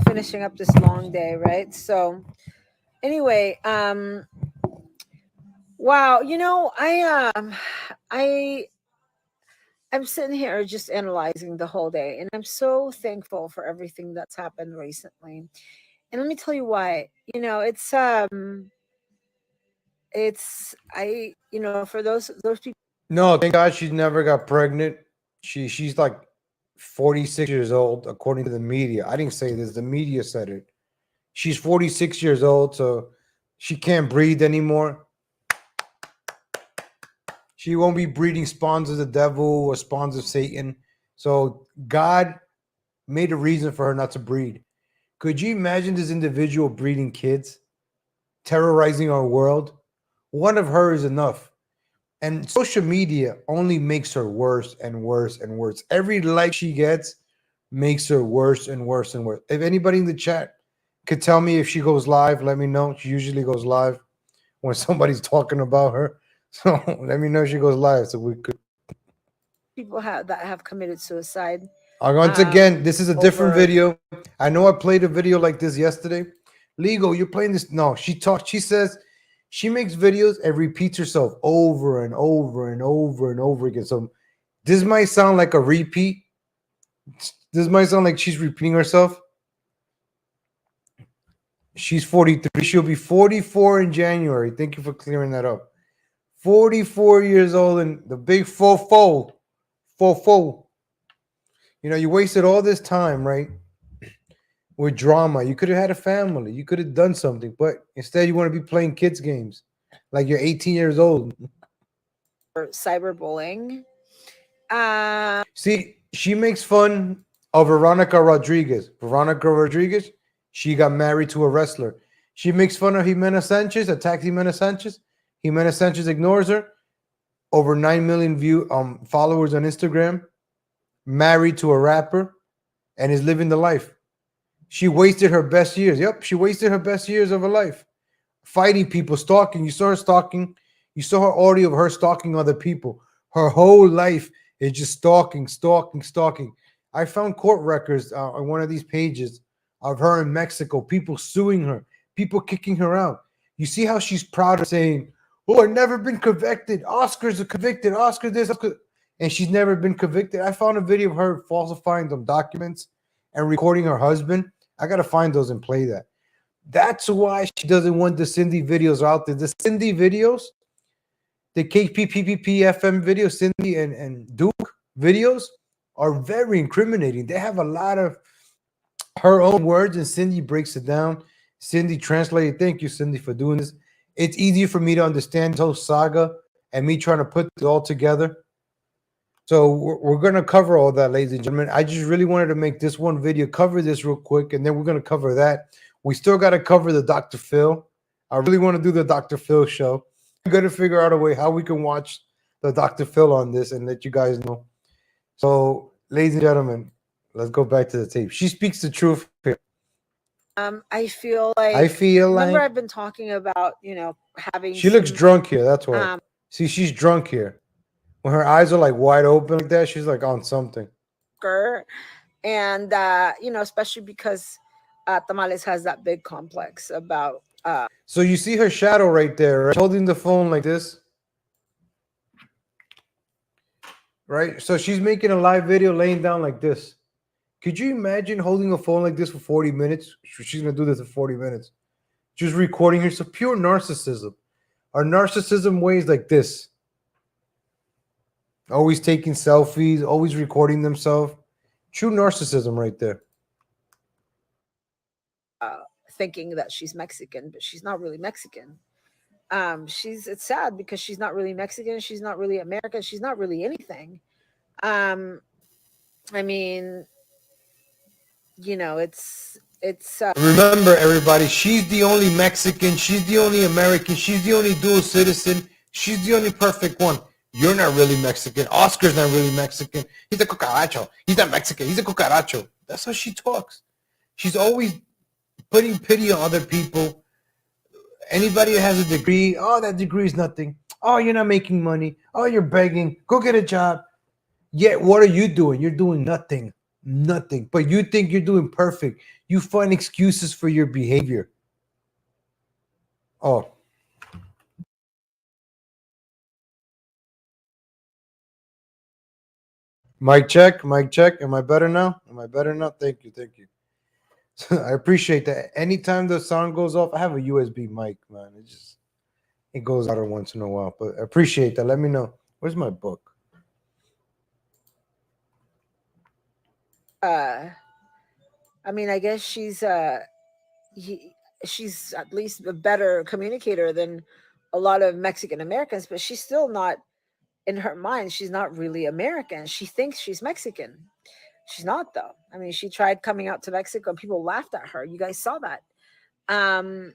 Speaker 9: Finishing up this long day, right? So anyway, wow, you know, I'm sitting here just analyzing the whole day, and I'm so thankful for everything that's happened recently. And let me tell you why. You know, for those people.
Speaker 1: No, thank God she never got pregnant. She's like 46 years old, according to the media. I didn't say this, the media said it. She's 46 years old, so she can't breathe anymore. She won't be breeding spawns of the devil or spawns of Satan. So God made a reason for her not to breed. Could you imagine this individual breeding kids, terrorizing our world? One of her is enough. And social media only makes her worse and worse and worse. Every like she gets makes her worse and worse and worse. If anybody in the chat could tell me if she goes live, let me know. She usually goes live when somebody's talking about her. So let me know if she goes live so we could.
Speaker 9: People that have committed suicide.
Speaker 1: Once again, this is a different video. I know I played a video like this yesterday. Legal, you're playing this. No, she says she makes videos and repeats herself over and over and over and over again. So this might sound like a repeat. This might sound like she's repeating herself. She's 43. She'll be 44 in January. Thank you for clearing that up. 44 years old and the big fofo. You know, you wasted all this time, right? With drama. You could have had a family. You could have done something, but instead you want to be playing kids games like you're 18 years old.
Speaker 9: Cyberbullying.
Speaker 1: See, she makes fun of Veronica Rodriguez. Veronica Rodriguez, she got married to a wrestler. She makes fun of Jimena Sanchez, attacks Jimena Sanchez. Jimena Sanchez ignores her. Over 9 million followers on Instagram. Married to a rapper and is living the life. She wasted her best years. Yep, she wasted her best years of her life. Fighting people, stalking. You saw her stalking. You saw her audio of her stalking other people. Her whole life is just stalking. I found court records on one of these pages of her in Mexico, people suing her, people kicking her out. You see how she's proud of saying, oh, I've never been convicted. Oscars are convicted. Oscar this, Oscar. And she's never been convicted. I found a video of her falsifying some documents and recording her husband. I got to find those and play that. That's why she doesn't want the Cindy videos out there. The Cindy videos, the KPPPFM videos, Cindy and Duke videos are very incriminating. They have a lot of her own words and Cindy breaks it down. Cindy translated. Thank you, Cindy, for doing this. It's easier for me to understand this whole saga and me trying to put it all together. So we're going to cover all that, ladies and gentlemen. I just really wanted to make this one video, cover this real quick, and then we're going to cover that. We still got to cover the Dr. Phil. I really want to do the Dr. Phil show. I'm going to figure out a way how we can watch the Dr. Phil on this and let you guys know. So, ladies and gentlemen, let's go back to the tape. She speaks the truth here.
Speaker 9: I feel like remember I've been talking about, you know, having
Speaker 1: she looks drunk here. That's why. See, she's drunk here. When her eyes are like wide open like that, she's like on something.
Speaker 9: And you know, especially because Tamales has that big complex about
Speaker 1: so you see her shadow right there, right? Holding the phone like this. Right? So she's making a live video laying down like this. Could you imagine holding a phone like this for 40 minutes? She's going to do this for 40 minutes. Just recording herself. Pure narcissism. Our narcissism ways like this. Always taking selfies, always recording themselves. True narcissism right there.
Speaker 9: Thinking that she's Mexican, but she's not really Mexican. It's sad because she's not really Mexican, she's not really American, she's not really anything. I mean, it's
Speaker 1: Remember, everybody, she's the only Mexican, she's the only American, she's the only dual citizen, she's the only perfect one. You're not really Mexican. Oscar's not really Mexican. He's a cucaracho. He's not Mexican. He's a cucaracho. That's how she talks. She's always putting pity on other people. Anybody that has a degree, oh, that degree is nothing. Oh, you're not making money. Oh, you're begging. Go get a job. Yet, what are you doing? You're doing nothing. Nothing. But you think you're doing perfect. You find excuses for your behavior. Oh. Mic check. Mic check. Am I better now? Am I better now? Thank you. Thank you. I appreciate that. Anytime the sound goes off, I have a USB mic, man. It goes out once in a while. But I appreciate that. Let me know. Where's my book?
Speaker 9: I mean, I guess she's she's at least a better communicator than a lot of Mexican Americans, but she's still not, in her mind, she's not really American. She thinks she's Mexican. She's not, though. I mean, she tried coming out to Mexico and people laughed at her. You guys saw that. And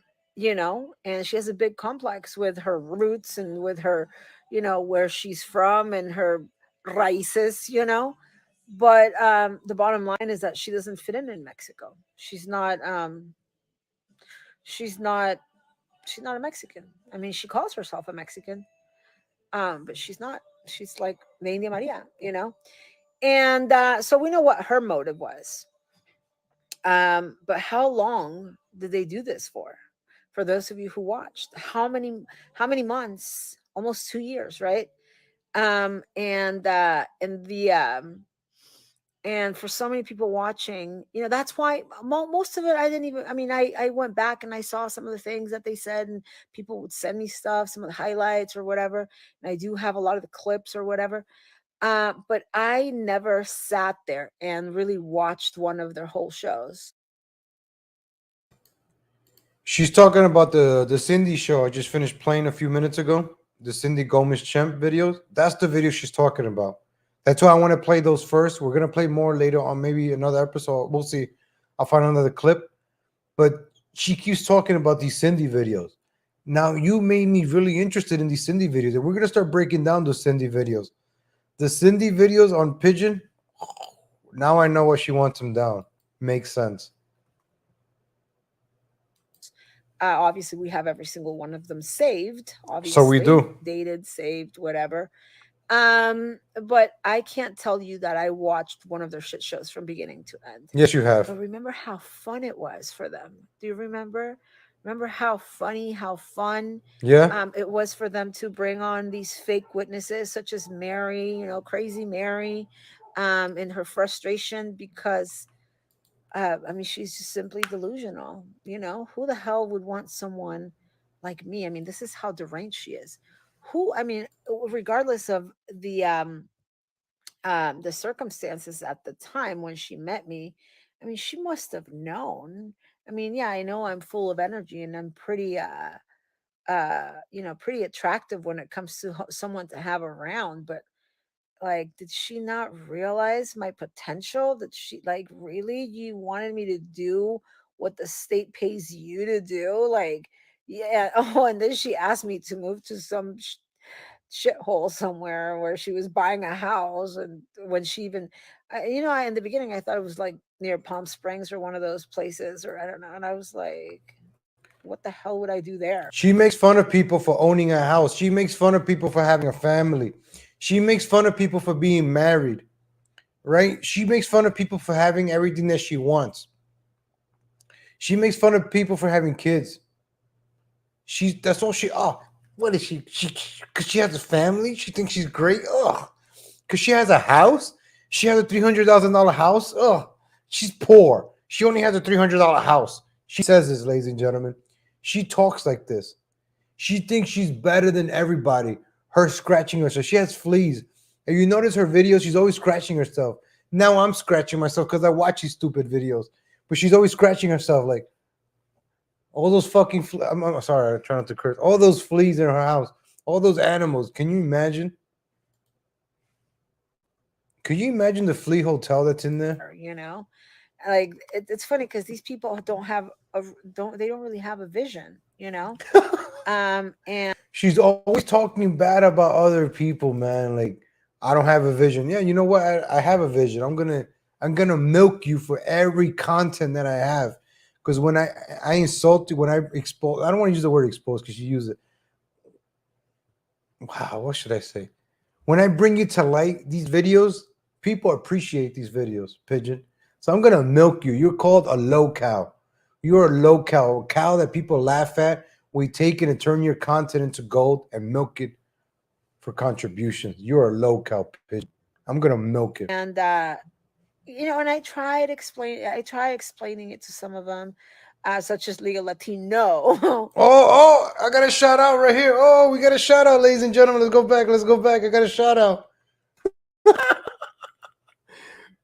Speaker 9: she has a big complex with her roots and with her, where she's from and her raíces, But the bottom line is that she doesn't fit in Mexico. She's not a Mexican. I mean, she calls herself a Mexican. But she's not. She's like the India Maria, And so we know what her motive was. But how long did they do this for? For those of you who watched, how many months? Almost 2 years, right? And for so many people watching, that's why most of it, I didn't even, I mean, I went back and I saw some of the things that they said, and people would send me stuff, some of the highlights or whatever. And I do have a lot of the clips or whatever. But I never sat there and really watched one of their whole shows.
Speaker 1: She's talking about the Cindy show I just finished playing a few minutes ago. The Cindy Gomez Champ videos. That's the video she's talking about. That's why I want to play those first. We're going to play more later on, maybe another episode. We'll see. I'll find another clip. But she keeps talking about these Cindy videos. Now, you made me really interested in these Cindy videos. And we're going to start breaking down those Cindy videos. The Cindy videos on Pigeon, now I know why she wants them down. Makes sense.
Speaker 9: Obviously, we have every single one of them saved. Obviously,
Speaker 1: so we do.
Speaker 9: Dated, saved, whatever. But I can't tell you that I watched one of their shit shows from beginning to end.
Speaker 1: Yes, you have.
Speaker 9: But remember how fun it was for them. Do you remember? Remember how funny, how fun it was for them to bring on these fake witnesses such as Mary, crazy Mary, in her frustration because I mean, she's just simply delusional. Who the hell would want someone like me? I mean, this is how deranged she is. I mean, regardless of the circumstances at the time when she met me, I mean, she must have known. I mean, yeah, I know I'm full of energy and I'm pretty, pretty attractive when it comes to someone to have around, but like, did she not realize my potential? That she really, you wanted me to do what the state pays you to do? Like, yeah. Oh, and then she asked me to move to some shithole somewhere where she was buying a house. And when she even, in the beginning, I thought it was like near Palm Springs or one of those places, or I don't know. And I was like, what the hell would I do there?
Speaker 1: She makes fun of people for owning a house. She makes fun of people for having a family. She makes fun of people for being married, right? She makes fun of people for having everything that she wants. She makes fun of people for having kids. That's all she, what is she? Because she has a family? She thinks she's great? Because she has a house? She has a $300,000 house? She's poor. She only has a $300 house. She says this, ladies and gentlemen. She talks like this. She thinks she's better than everybody. Her scratching herself. She has fleas. And you notice her videos, she's always scratching herself. Now I'm scratching myself because I watch these stupid videos. But she's always scratching herself like, All those fucking I'm sorry, I'm trying not to curse. All those fleas in her house, all those animals. Can you imagine? Could you imagine the Flea Hotel that's in there?
Speaker 9: Like it's funny because these people don't have they don't really have a vision, and
Speaker 1: She's always talking bad about other people, man. Like, I don't have a vision. Yeah, you know what? I have a vision. I'm gonna milk you for every content that I have. Because when I insult you, when I expose, I don't want to use the word expose because you use it. Wow, what should I say? When I bring you to light these videos, people appreciate these videos, Pigeon. So I'm gonna milk you. You're called a low cow. You're a low cow, a cow that people laugh at. We take it and turn your content into gold and milk it for contributions. You're a low cow, Pigeon. I'm gonna milk it.
Speaker 9: and and I try explaining it to some of them, such as Legal Latino.
Speaker 1: Oh, I got a shout out right here. Oh, we got a shout out, ladies and gentlemen. Let's go back. Let's go back. I got a shout out.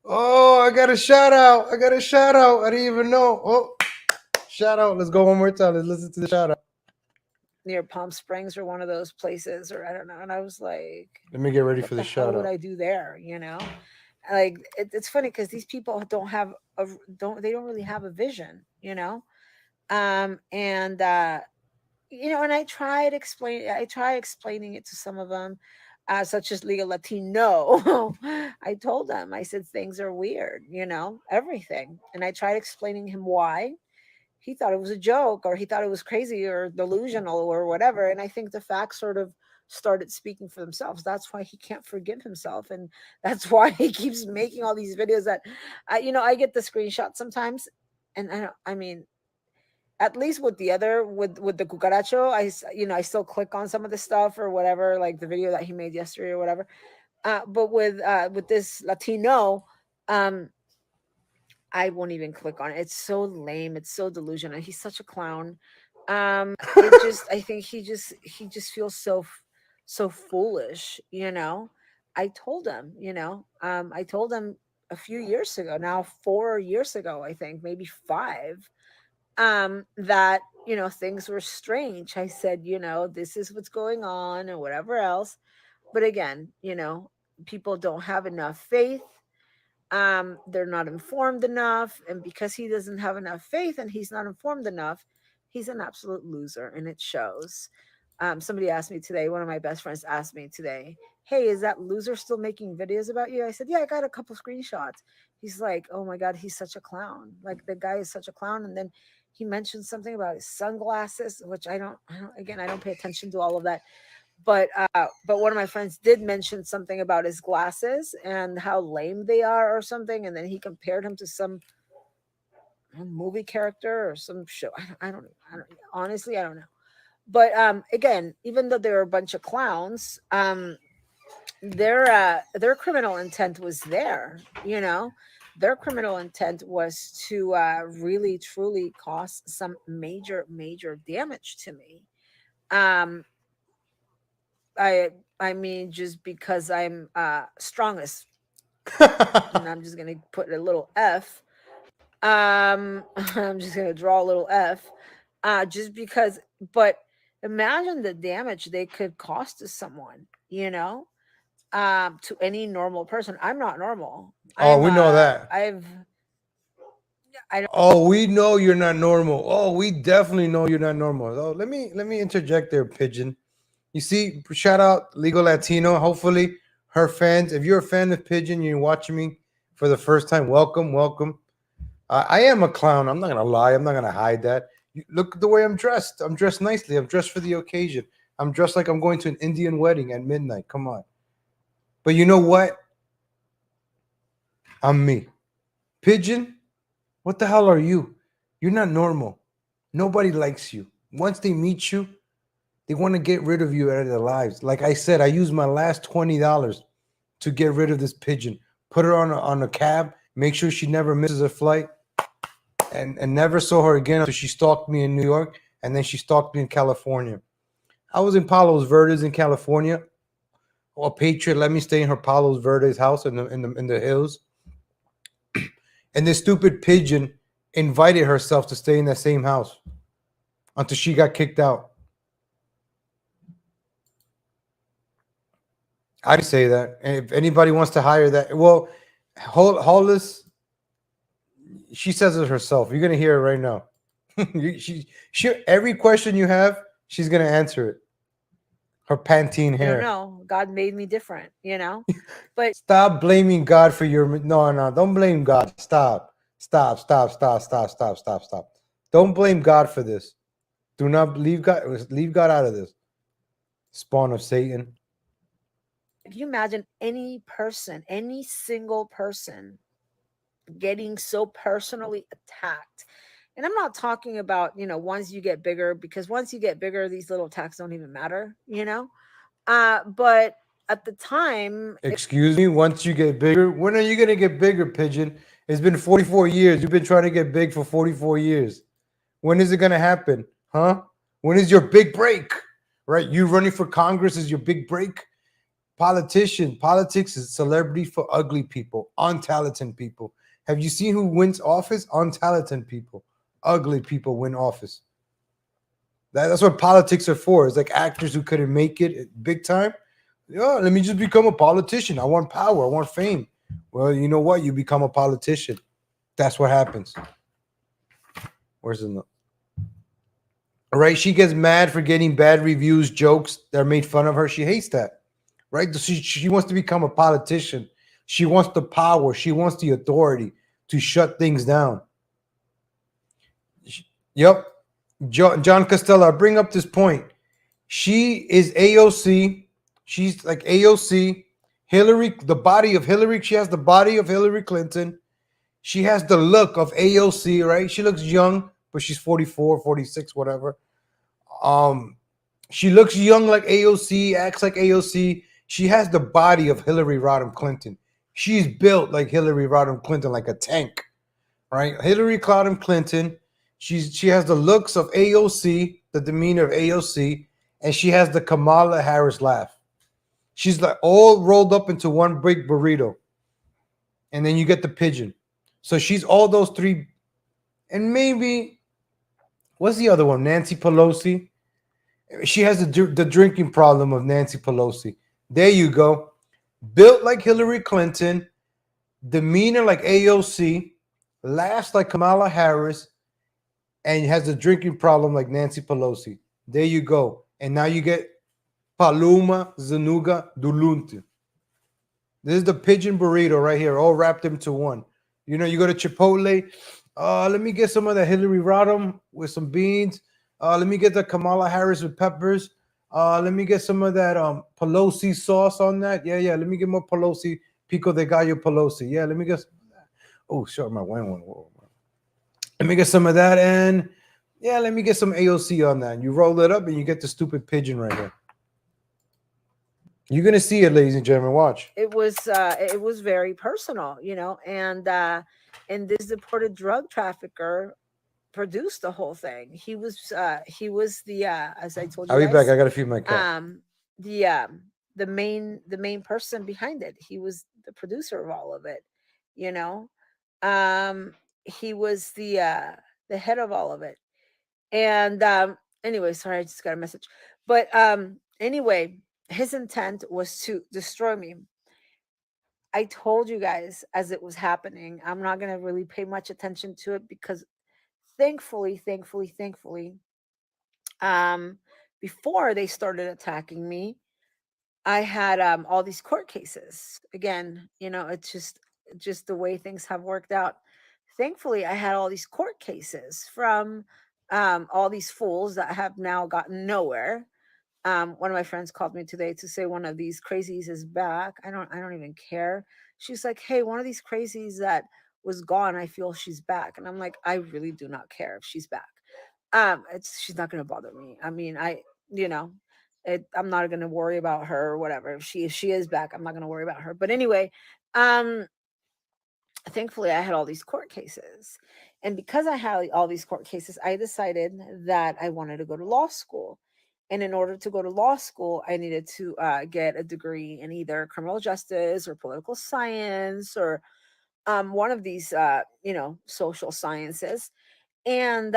Speaker 1: Oh, I got a shout out. I got a shout out. I didn't even know. Oh, shout out. Let's go one more time. Let's listen to the shout out.
Speaker 9: Near Palm Springs or one of those places, or I don't know. And I was like,
Speaker 1: Let me get ready
Speaker 9: what
Speaker 1: for
Speaker 9: the
Speaker 1: the
Speaker 9: hell
Speaker 1: shout
Speaker 9: would
Speaker 1: out.
Speaker 9: I do there? Like it's funny because these people don't have they don't really have a vision, and and I try explaining it to some of them, such as Legal Latino. I told them, I said things are weird, everything, and I tried explaining him why. He thought it was a joke, or he thought it was crazy or delusional or whatever. And I think the facts sort of started speaking for themselves. That's why he can't forgive himself. And that's why he keeps making all these videos that, I get the screenshot sometimes. And I mean, at least with with the cucaracho, I still click on some of the stuff or whatever, like the video that he made yesterday or whatever. But with this Latino, I won't even click on it. It's so lame. It's so delusional. He's such a clown. I think he just feels so foolish. I told him. I told him a few years ago, now 4 years ago, I think maybe 5, that things were strange. I said, this is what's going on and whatever else. But again, people don't have enough faith. They're not informed enough, and because he doesn't have enough faith and he's not informed enough, he's an absolute loser, and it shows. Somebody asked me today, one of my best friends asked me today, hey, is that loser still making videos about you? I said, yeah, I got a couple screenshots. He's like, oh my god, he's such a clown. Like, the guy is such a clown. And then he mentioned something about his sunglasses, which I don't pay attention to all of that. But one of my friends did mention something about his glasses and how lame they are or something, and then he compared him to some movie character or some show. I don't honestly, I don't know. But again, even though they're a bunch of clowns, their criminal intent was there. Their criminal intent was to really truly cause some major damage to me. I mean, just because I'm strongest, and I'm just gonna put a little F. I'm just gonna draw a little F, just because. But imagine the damage they could cause to someone, to any normal person. I'm not normal.
Speaker 1: We know that. Oh, we know you're not normal. Oh, we definitely know you're not normal. Oh, let me interject there, Pigeon. You see, shout out Legal Latino. Hopefully, her fans. If you're a fan of Pigeon, you're watching me for the first time. Welcome. I am a clown. I'm not gonna lie. I'm not gonna hide that. Look at the way I'm dressed. I'm dressed nicely. I'm dressed for the occasion. I'm dressed like I'm going to an Indian wedding at midnight. Come on. But you know what? I'm me. Pigeon, what the hell are you? You're not normal. Nobody likes you. Once they meet you, they want to get rid of you out of their lives. Like I said, I used my last $20 to get rid of this Pigeon. Put her on a cab. Make sure she never misses a flight. And never saw her again until she stalked me in New York. And then she stalked me in California. I was in Palos Verdes in California. A patriot let me stay in her Palos Verdes house in the hills. And this stupid Pigeon invited herself to stay in that same house. until she got kicked out. I didn't say that. And if anybody wants to hire that, well, Hollis, she says it herself. You're gonna hear it right now. She every question you have, she's gonna answer it. Her Pantene
Speaker 9: I don't
Speaker 1: hair.
Speaker 9: know. God made me different, But
Speaker 1: Stop blaming God for your no. Don't blame God. Stop. Stop. Don't blame God for this. Do not leave God. Leave God out of this. Spawn of Satan.
Speaker 9: can you imagine any person, any single person getting so personally attacked? And I'm not talking about, once you get bigger, because once you get bigger, these little attacks don't even matter, but at the time,
Speaker 1: Excuse me. Once you get bigger, when are you gonna get bigger, Pigeon? It's been 44 years. You've been trying to get big for 44 years. When is it gonna happen? Huh? When is your big break? Right? You running for Congress is your big break. Politics is celebrity for ugly people, untalented people. Have you seen who wins office? Untalented people. Ugly people win office. That's what politics are for. It's like actors who couldn't make it big time. Yeah, let me just become a politician. I want power. I want fame. Well, you know what? You become a politician. That's what happens. Where's the note? Right? She gets mad for getting bad reviews, jokes that made fun of her. She hates that. Right? She wants to become a politician. She wants the power. She wants the authority to shut things down. Yep. John Costello, I bring up this point. She is AOC. She's like AOC. Hillary, the body of Hillary. She has the body of Hillary Clinton. She has the look of AOC, right? She looks young, but she's 44, 46, whatever. She looks young like AOC, acts like AOC. She has the body of Hillary Rodham Clinton. She's built like Hillary Rodham Clinton, like a tank, right? Hillary Rodham Clinton. She has the looks of AOC, the demeanor of AOC, and she has the Kamala Harris laugh. She's like all rolled up into one big burrito, and then you get the pigeon. So she's all those three, and maybe what's the other one? Nancy Pelosi. She has the drinking problem of Nancy Pelosi. There you go. Built like Hillary Clinton, demeanor like AOC, laughs like Kamala Harris, and has a drinking problem like Nancy Pelosi. There you go. And now you get Paloma Zanuga Dulunte. This is the pigeon burrito right here, all wrapped into one. You go to Chipotle. Let me get some of the Hillary Rodham with some beans. Let me get the Kamala Harris with peppers. Let me get some of that Pelosi sauce on that. Yeah. Let me get more Pelosi, pico de gallo Pelosi. Yeah, let me get some of that. Oh, sure, my wine one. Let me get some of that, and yeah, let me get some AOC on that. You roll it up, and you get the stupid pigeon right here. You're gonna see it, ladies and gentlemen. Watch.
Speaker 9: it was very personal, and this deported drug trafficker produced the whole thing. He was the as I told you
Speaker 1: I'll be
Speaker 9: guys,
Speaker 1: back. I gotta feed my cat.
Speaker 9: the main person behind it. He was the producer of all of it, you know. He was the head of all of it. And anyway, sorry, I just got a message. But anyway, his intent was to destroy me. I told you guys as it was happening, I'm not going to really pay much attention to it because thankfully, before they started attacking me, I had all these court cases. Again, it's just the way things have worked out. Thankfully, I had all these court cases from all these fools that have now gotten nowhere. One of my friends called me today to say one of these crazies is back. I don't even care. She's like, "Hey, one of these crazies that was gone, I feel she's back." And I'm like, "I really do not care if she's back. She's not going to bother me. I mean, I'm not going to worry about her or whatever. If she is back, I'm not going to worry about her." But anyway, thankfully I had all these court cases. And because I had all these court cases, I decided that I wanted to go to law school. And in order to go to law school, I needed to get a degree in either criminal justice or political science or one of these, social sciences. And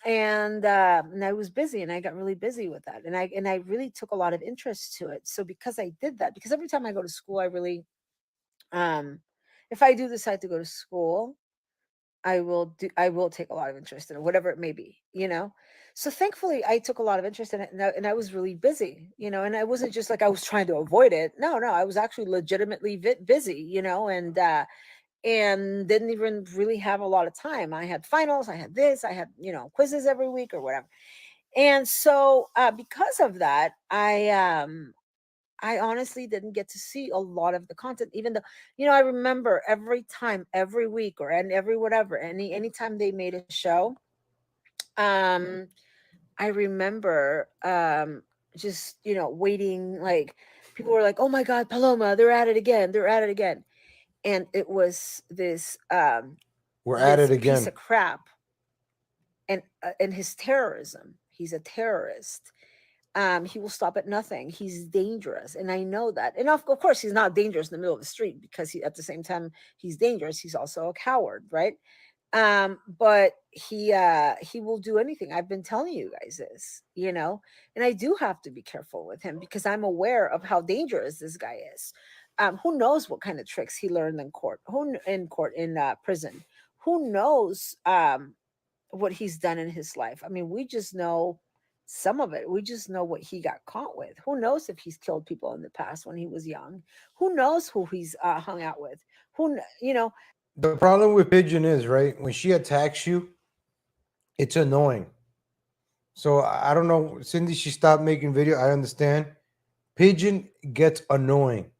Speaker 9: and I was busy, and I got really busy with that, and I really took a lot of interest to it. So because I did that, because every time I go to school, I really, if I do decide to go to school, I will take a lot of interest in it, whatever it may be, you know. So thankfully I took a lot of interest in it, and I was really busy, you know, and I wasn't just like I was trying to avoid it. No, I was actually legitimately busy, you know, and didn't even really have a lot of time. I had finals, I had this, I had, you know, quizzes every week or whatever. And so because of that, I honestly didn't get to see a lot of the content, even though, you know, I remember every time, every week, or and every whatever, anytime they made a show, um, I remember just, you know, waiting, like people were like, "Oh my God, Paloma, they're at it again, they're at it again," and it was
Speaker 1: We're at
Speaker 9: this
Speaker 1: it
Speaker 9: piece
Speaker 1: again.
Speaker 9: of crap, and his terrorism. He's a terrorist. He will stop at nothing. He's dangerous, and I know that. And of course, he's not dangerous in the middle of the street, because he, at the same time he's dangerous, he's also a coward, right? But he will do anything. I've been telling you guys this, you know, and I do have to be careful with him, because I'm aware of how dangerous this guy is. Who knows what kind of tricks he learned in court? In prison? Who knows what he's done in his life? I mean, we just know some of it. We just know what he got caught with. Who knows if he's killed people in the past when he was young? Who knows who he's hung out with? You know,
Speaker 1: The problem with Pigeon is, right, when she attacks you, it's annoying. So I don't know, Cindy. She stopped making video. I understand. Pigeon gets annoying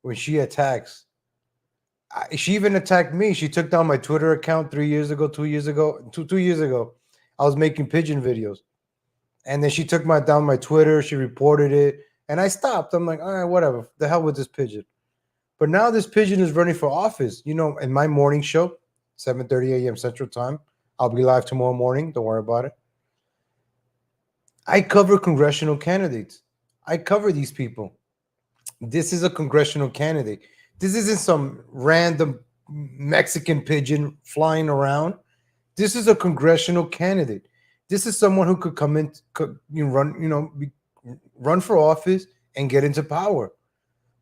Speaker 1: when she attacks. She even attacked me. She took down my Twitter account 3 years ago, 2 years ago, 2 years ago. I was making pigeon videos, and then she took my down my Twitter. She reported it, and I stopped. I'm like, all right, whatever. The hell with this pigeon. But now this pigeon is running for office. You know, in my morning show, 7:30 a.m. Central Time. I'll be live tomorrow morning. Don't worry about it. I cover congressional candidates. I cover these people. This is a congressional candidate. This isn't some random Mexican pigeon flying around. This is a congressional candidate. This is someone who could come in, could run, run for office and get into power.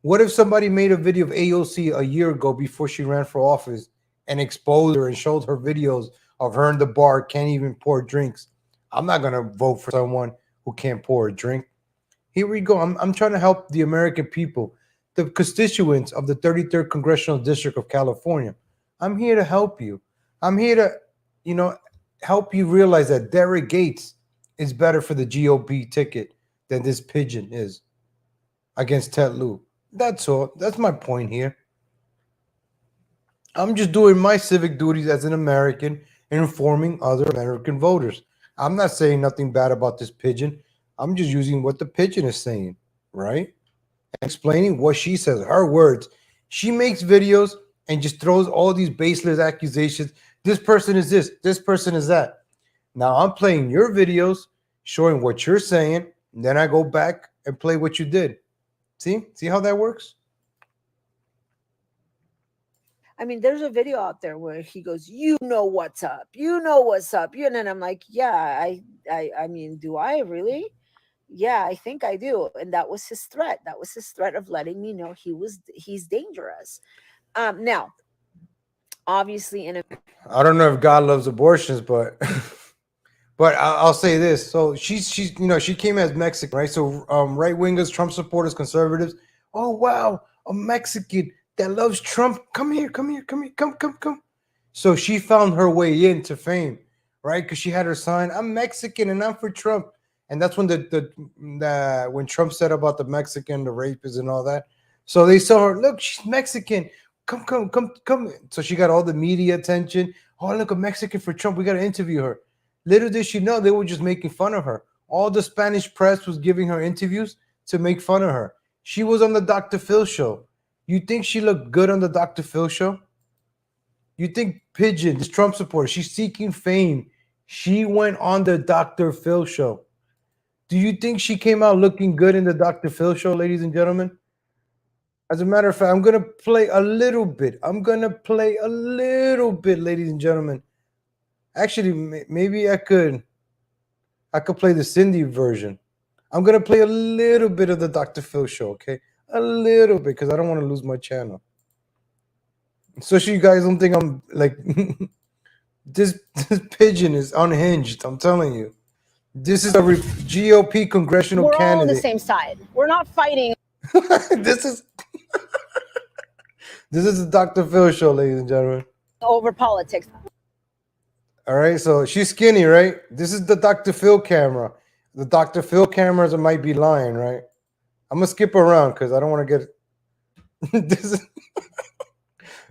Speaker 1: What if somebody made a video of AOC a year ago before she ran for office and exposed her and showed her videos of her in the bar, can't even pour drinks? I'm not gonna vote for someone who can't pour a drink. Here we go. I'm trying to help the American people, the constituents of the 33rd Congressional District of California. I'm here to help you. I'm here to, you know, help you realize that Derek Gates is better for the GOP ticket than this pigeon is against Ted Lieu. That's all. That's my point here. I'm just doing my civic duties as an American and informing other American voters. I'm not saying nothing bad about this pigeon. I'm just using what the pigeon is saying, right? Explaining what she says, her words. She makes videos and just throws all these baseless accusations. This person is this person is that. Now I'm playing your videos, showing what you're saying, and then I go back and play what you did. See how that works?
Speaker 9: I mean, there's a video out there where he goes, "You know what's up. You know what's up." And then I'm like, "Yeah, I mean, do I really? Yeah, I think I do." And that was his threat. That was his threat of letting me know he's dangerous. Now, obviously,
Speaker 1: I don't know if God loves abortions, but but I'll say this. So she's she came as Mexican, right? So right wingers, Trump supporters, conservatives. Oh wow, a Mexican that loves Trump. Come here, come here, come here, come. So she found her way into fame, right? Because she had her sign, "I'm Mexican and I'm for Trump." And that's when the when Trump said about the Mexican, the rapists and all that. So they saw her. Look, she's Mexican. Come. So she got all the media attention. Oh, look, a Mexican for Trump. We got to interview her. Little did she know they were just making fun of her. All the Spanish press was giving her interviews to make fun of her. She was on the Dr. Phil show. You think she looked good on the Dr. Phil show? You think Pigeon, this Trump supporter, she's seeking fame. She went on the Dr. Phil show. Do you think she came out looking good in the Dr. Phil show, ladies and gentlemen? As a matter of fact, I'm going to play a little bit. Ladies and gentlemen. Actually, maybe I could. I could play the Cindy version. I'm gonna play a little bit of the Dr. Phil show, okay? A little bit, because I don't want to lose my channel. So you guys don't think I'm like this pigeon is unhinged. I'm telling you. This is a GOP congressional
Speaker 10: We're all on the
Speaker 1: candidate.
Speaker 10: same side. We're not fighting
Speaker 1: This is the Dr. Phil show, ladies and gentlemen.
Speaker 10: over politics.
Speaker 1: All right, so she's skinny, right? This is the Dr. Phil camera. The Dr. Phil cameras might be lying, right? I'm gonna skip around because I don't want to get this is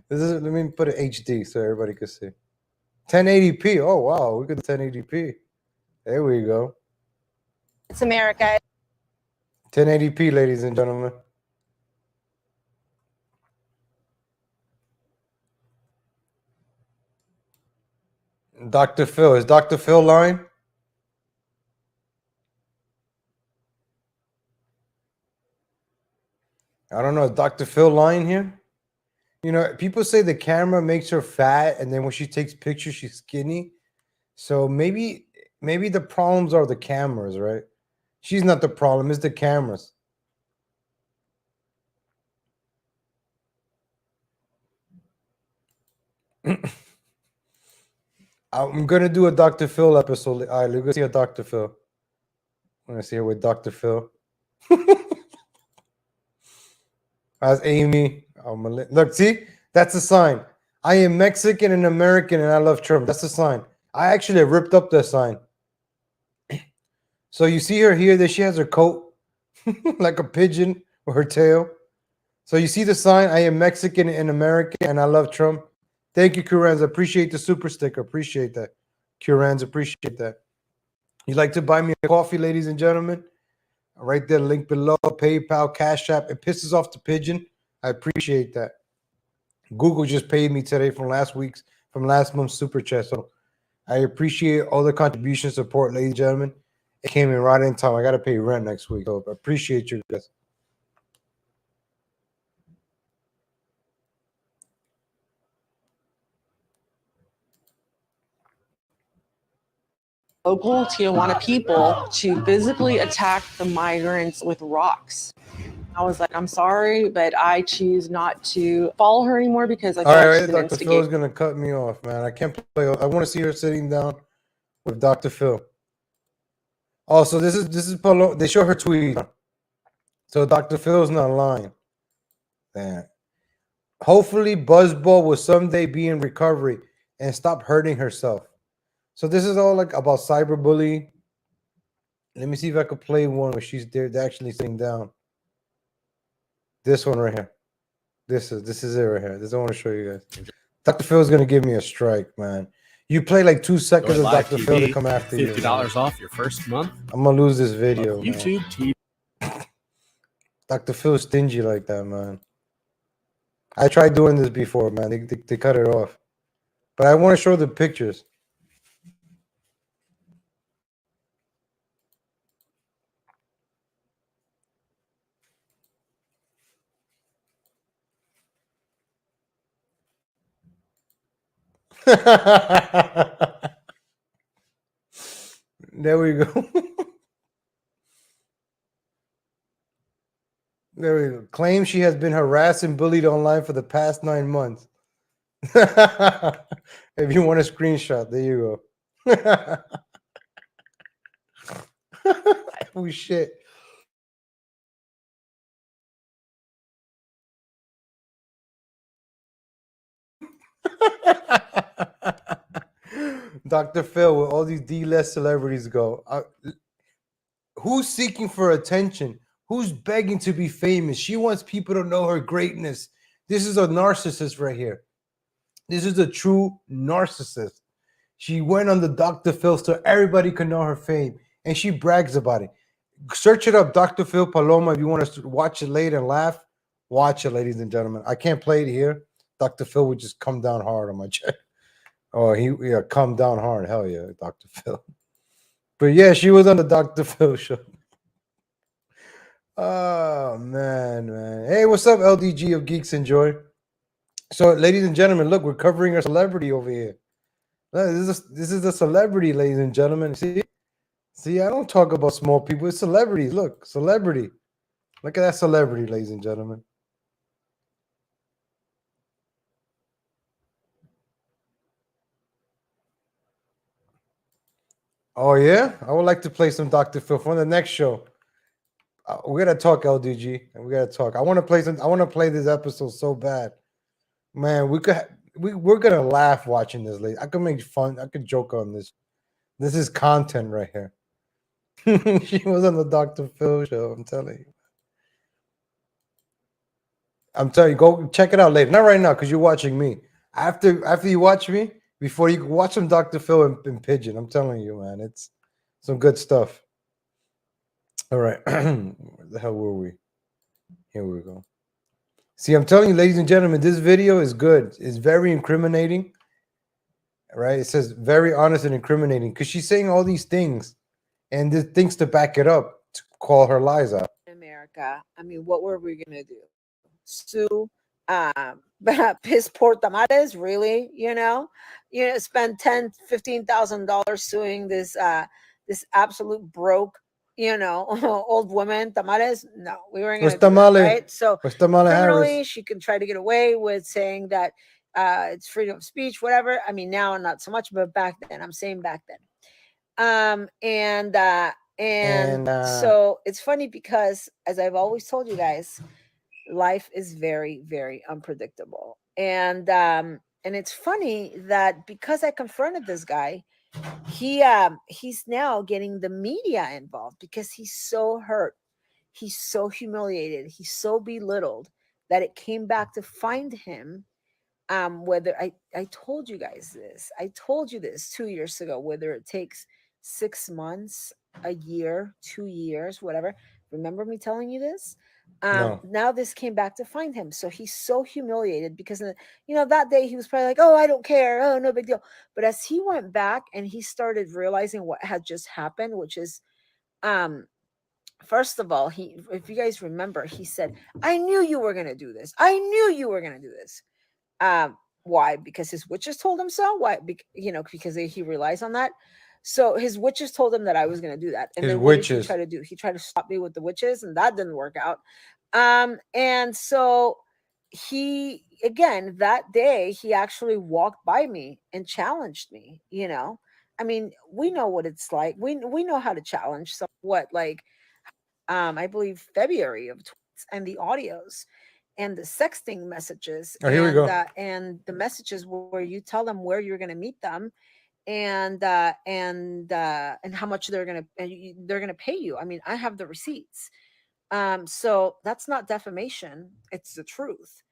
Speaker 1: let me put it HD so everybody can see. 1080p. Oh wow, we got 1080p. There we go.
Speaker 10: It's America.
Speaker 1: 1080p, ladies and gentlemen. Dr. Phil. Is Dr. Phil lying? I don't know. Is Dr. Phil lying here? You know, people say the camera makes her fat, and then when she takes pictures, she's skinny. So maybe the problems are the cameras, right? She's not the problem, it's the cameras. I'm gonna do a Dr. Phil episode. All right, let's go see a Dr. Phil. I'm gonna see her with Dr. Phil. As Amy. Look, see, that's a sign. I am Mexican and American, and I love Trump. That's a sign. I actually ripped up the sign. So you see her here that she has her coat like a pigeon with her tail. So you see the sign. I am Mexican and American, and I love Trump. Thank you, Curans. I appreciate the super sticker. Appreciate that. Curans, appreciate that. You'd like to buy me a coffee, ladies and gentlemen? Right there, link below. PayPal, Cash App. It pisses off the pigeon. I appreciate that. Google just paid me today from last month's super chat. So I appreciate all the contribution support, ladies and gentlemen. It came in right in time. I got to pay rent next week. So I appreciate you guys.
Speaker 11: Local Tijuana people to physically attack the migrants with rocks. I was like, I'm sorry, but I choose not to follow her anymore because I feel like she's an
Speaker 1: Dr. Phil is gonna cut me off, man. I can't play. I want to see her sitting down with Dr. Phil. Also, this is Polo. They show her tweet, so Dr. Phil's not lying. Man. Hopefully, Buzzball will someday be in recovery and stop hurting herself. So this is all like about cyberbullying. Let me see if I could play one where she's there, they're actually sitting down. This one right here. This is it right here. This I want to show you guys. Dr. Phil's gonna give me a strike, man. You play like 2 seconds of Dr. Phil to come after you.
Speaker 12: $50 off your first month.
Speaker 1: I'm gonna lose this video.
Speaker 12: YouTube TV.
Speaker 1: Dr. Phil's stingy like that, man. I tried doing this before, man. They cut it off. But I want to show the pictures. There we go. There we go. Claims she has been harassed and bullied online for the past 9 months. If you want a screenshot, there you go. Oh shit. Dr. Phil, where all these D-list celebrities go. Who's seeking for attention? Who's begging to be famous? She wants people to know her greatness. This is a narcissist right here. This is a true narcissist. She went on the Dr. Phil so everybody can know her fame, and she brags about it. Search it up, Dr. Phil Paloma. If you want to watch it later and laugh, watch it, ladies and gentlemen. I can't play it here. Dr. Phil would just come down hard on my chest. Oh, yeah, come down hard. Hell yeah, Dr. Phil. But yeah, she was on the Dr. Phil show. Oh, man. Hey, what's up, LDG of Geeks and Joy? So, ladies and gentlemen, look, we're covering a celebrity over here. This is a celebrity, ladies and gentlemen. See? See, I don't talk about small people. It's celebrities. Look, celebrity. Look at that celebrity, ladies and gentlemen. Oh yeah, I would like to play some Dr. Phil for the next show. We gotta talk LDG, and we gotta talk. I want to play some. I want to play this episode so bad, man. We're gonna laugh watching this. Lady, I could make fun. I could joke on this. This is content right here. She was on the Dr. Phil show. I'm telling you. Go check it out later. Not right now because you're watching me. After you watch me, before you watch some Dr. Phil and Pigeon. I'm telling you, man, it's some good stuff. All right, where the hell were we? Here we go. See, I'm telling you, ladies and gentlemen, this video is good. It's very incriminating. Right? It says very honest and incriminating because she's saying all these things and the things to back it up to call her lies out.
Speaker 9: In America, I mean, what were we gonna do? Sue, piss poor tamales, really? Spend $10,000-$15,000 suing this absolute broke, old woman, tamales. No, we weren't gonna do that, right? So criminally, she can try to get away with saying that it's freedom of speech, whatever. I mean, now not so much, but back then, I'm saying back then. So it's funny because, as I've always told you guys, life is very, very unpredictable. And it's funny that because I confronted this guy, he's now getting the media involved because he's so hurt. He's so humiliated. He's so belittled that it came back to find him. Whether I told you guys this, I told you this 2 years ago, whether it takes 6 months, a year, 2 years, whatever. Remember me telling you this?
Speaker 1: No.
Speaker 9: Now this came back to find him. So he's so humiliated because, that day he was probably like, oh, I don't care. Oh, no big deal. But as he went back and he started realizing what had just happened, which is, first of all, if you guys remember, he said, I knew you were going to do this. I knew you were going to do this. Why? Because his witches told him so. Why? Because he relies on that. So his witches told him that I was going to do that. And then what did he try to do? He tried to stop me with the witches, and that didn't work out. And so he, again, that day, he actually walked by me and challenged me, I mean, we know what it's like. We know how to challenge. So I believe February of tweets and the audios and the sexting messages.
Speaker 1: Oh, here we go.
Speaker 9: And the messages where you tell them where you're going to meet them and how much they're going to pay you. I mean, I have the receipts. So that's not defamation. It's the truth.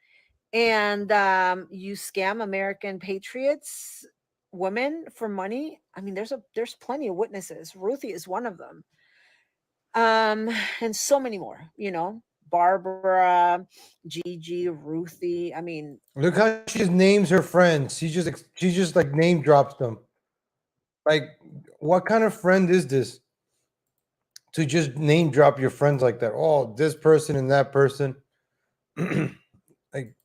Speaker 9: And you scam American patriots, women for money. I mean, there's plenty of witnesses. Ruthie is one of them. And so many more, Barbara, Gigi, Ruthie. I mean,
Speaker 1: look how she just names her friends. She just like name drops them. Like, what kind of friend is this? To just name drop your friends like that. Oh, this person and that person. Like,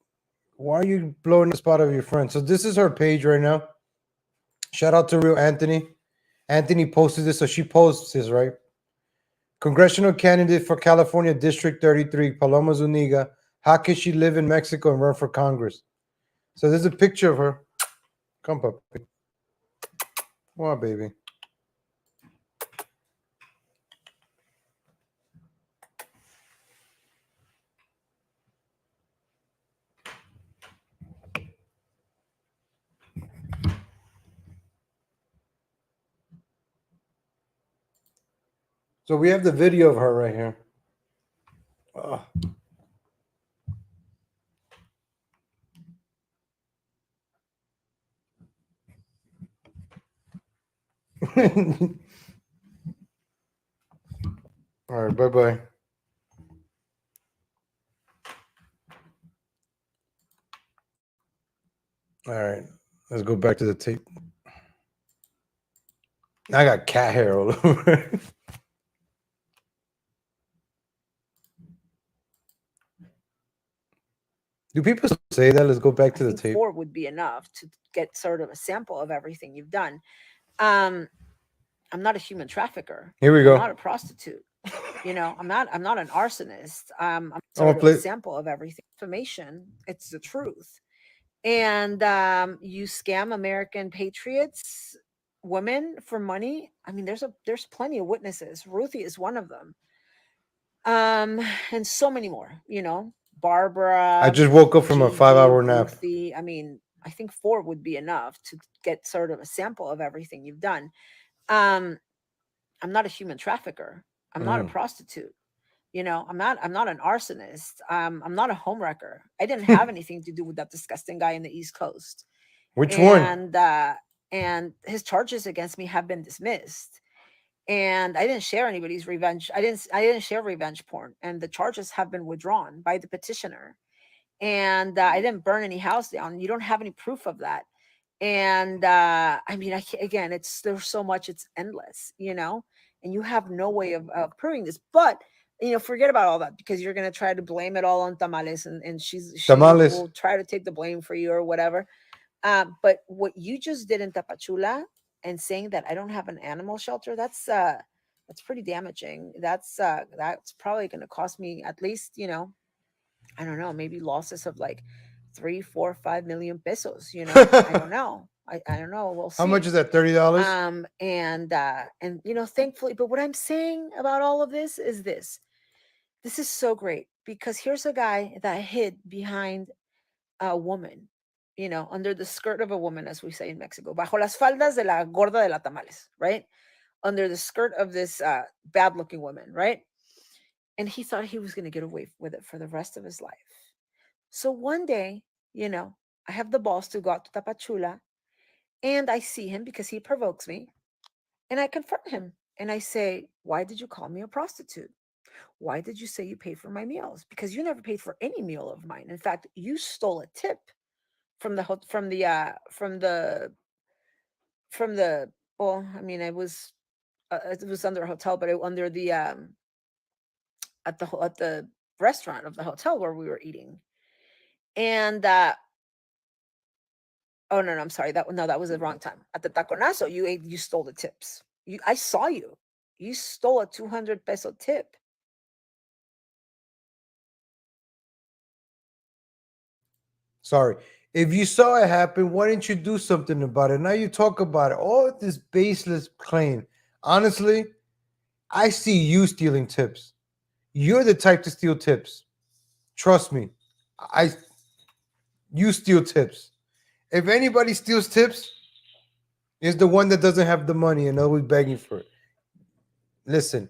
Speaker 1: why are you blowing the spot of your friend? So this is her page right now. Shout out to Real Anthony. Anthony posted this, so she posts this, right? Congressional candidate for California District 33, Paloma Zuniga. How can she live in Mexico and run for Congress? So there's a picture of her. Come, puppy. Come on, baby. So we have the video of her right here. Oh. All right, bye-bye. All right, let's go back to the tape. I got cat hair all over. Do people say that? Let's go back to the tape.
Speaker 9: 4 would be enough to get sort of a sample of everything you've done. I'm not a human trafficker.
Speaker 1: Here we
Speaker 9: I'm
Speaker 1: go.
Speaker 9: not a prostitute. You know, I'm not an arsonist. I'm
Speaker 1: I'm
Speaker 9: sort
Speaker 1: gonna
Speaker 9: of a
Speaker 1: play.
Speaker 9: sample of everything. Information, it's the truth. And you scam American patriots, women for money. I mean, there's plenty of witnesses. Ruthie is one of them. And so many more, you know, Barbara.
Speaker 1: I just woke up from a
Speaker 9: Gigi,
Speaker 1: 5-hour nap.
Speaker 9: Ruthie. I mean, I think 4 would be enough to get sort of a sample of everything you've done. I'm not a human trafficker. I'm not a prostitute. You know, I'm not an arsonist. I'm not a homewrecker. I didn't have anything to do with that disgusting guy in the East Coast.
Speaker 1: Which one?
Speaker 9: And his charges against me have been dismissed. And I didn't share anybody's revenge. I didn't share revenge porn, and the charges have been withdrawn by the petitioner. And I didn't burn any house down. You don't have any proof of that. And I mean, I can't, again, there's so much, it's endless, you know, and you have no way of proving this. But you know, forget about all that, because you're going to try to blame it all on Tamales, and she
Speaker 1: Tamales.
Speaker 9: will try to take the blame for you or whatever. But what you just did in Tapachula, and saying that I don't have an animal shelter, that's pretty damaging. That's probably going to cost me at least, you know, I don't know, maybe losses of like 3, 4, 5 million pesos. You know, I don't know. I don't know. We'll see.
Speaker 1: How much is that? $30?
Speaker 9: And you know, thankfully, but what I'm saying about all of this is this is so great, because here's a guy that hid behind a woman, you know, under the skirt of a woman, as we say in Mexico, bajo las faldas de la gorda de la tamales, right? Under the skirt of this bad looking woman, right? And he thought he was going to get away with it for the rest of his life. So one day, you know, I have the balls to go out to Tapachula, and I see him because he provokes me, and I confront him and I say, why did you call me a prostitute? Why did you say you paid for my meals? Because you never paid for any meal of mine. In fact, you stole a tip from the well, I mean, it was under a hotel, but under the at the restaurant of the hotel where we were eating. And oh no, I'm sorry, that was the wrong time. At the taconazo, you stole the tips. I saw you stole a 200 peso tip.
Speaker 1: Sorry. If you saw it happen, why didn't you do something about it? Now you talk about it. All this baseless claim. Honestly, I see you stealing tips. You're the type to steal tips. Trust me. You steal tips. If anybody steals tips, it's the one that doesn't have the money and always begging for it. Listen,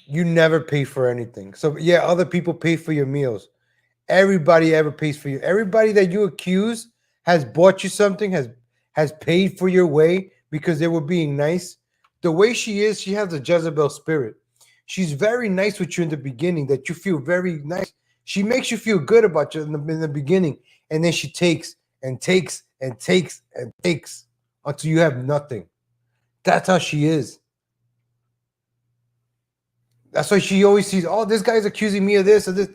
Speaker 1: you never pay for anything. So yeah, other people pay for your meals. Everybody ever pays for you. Everybody that you accuse has bought you something, has paid for your way because they were being nice. The way she is, she has a Jezebel spirit. She's very nice with you in the beginning, that you feel very nice. She makes you feel good about you in the beginning, and then she takes and takes and takes and takes until you have nothing. That's how she is. That's why she always sees, oh, this guy's accusing me of this or this.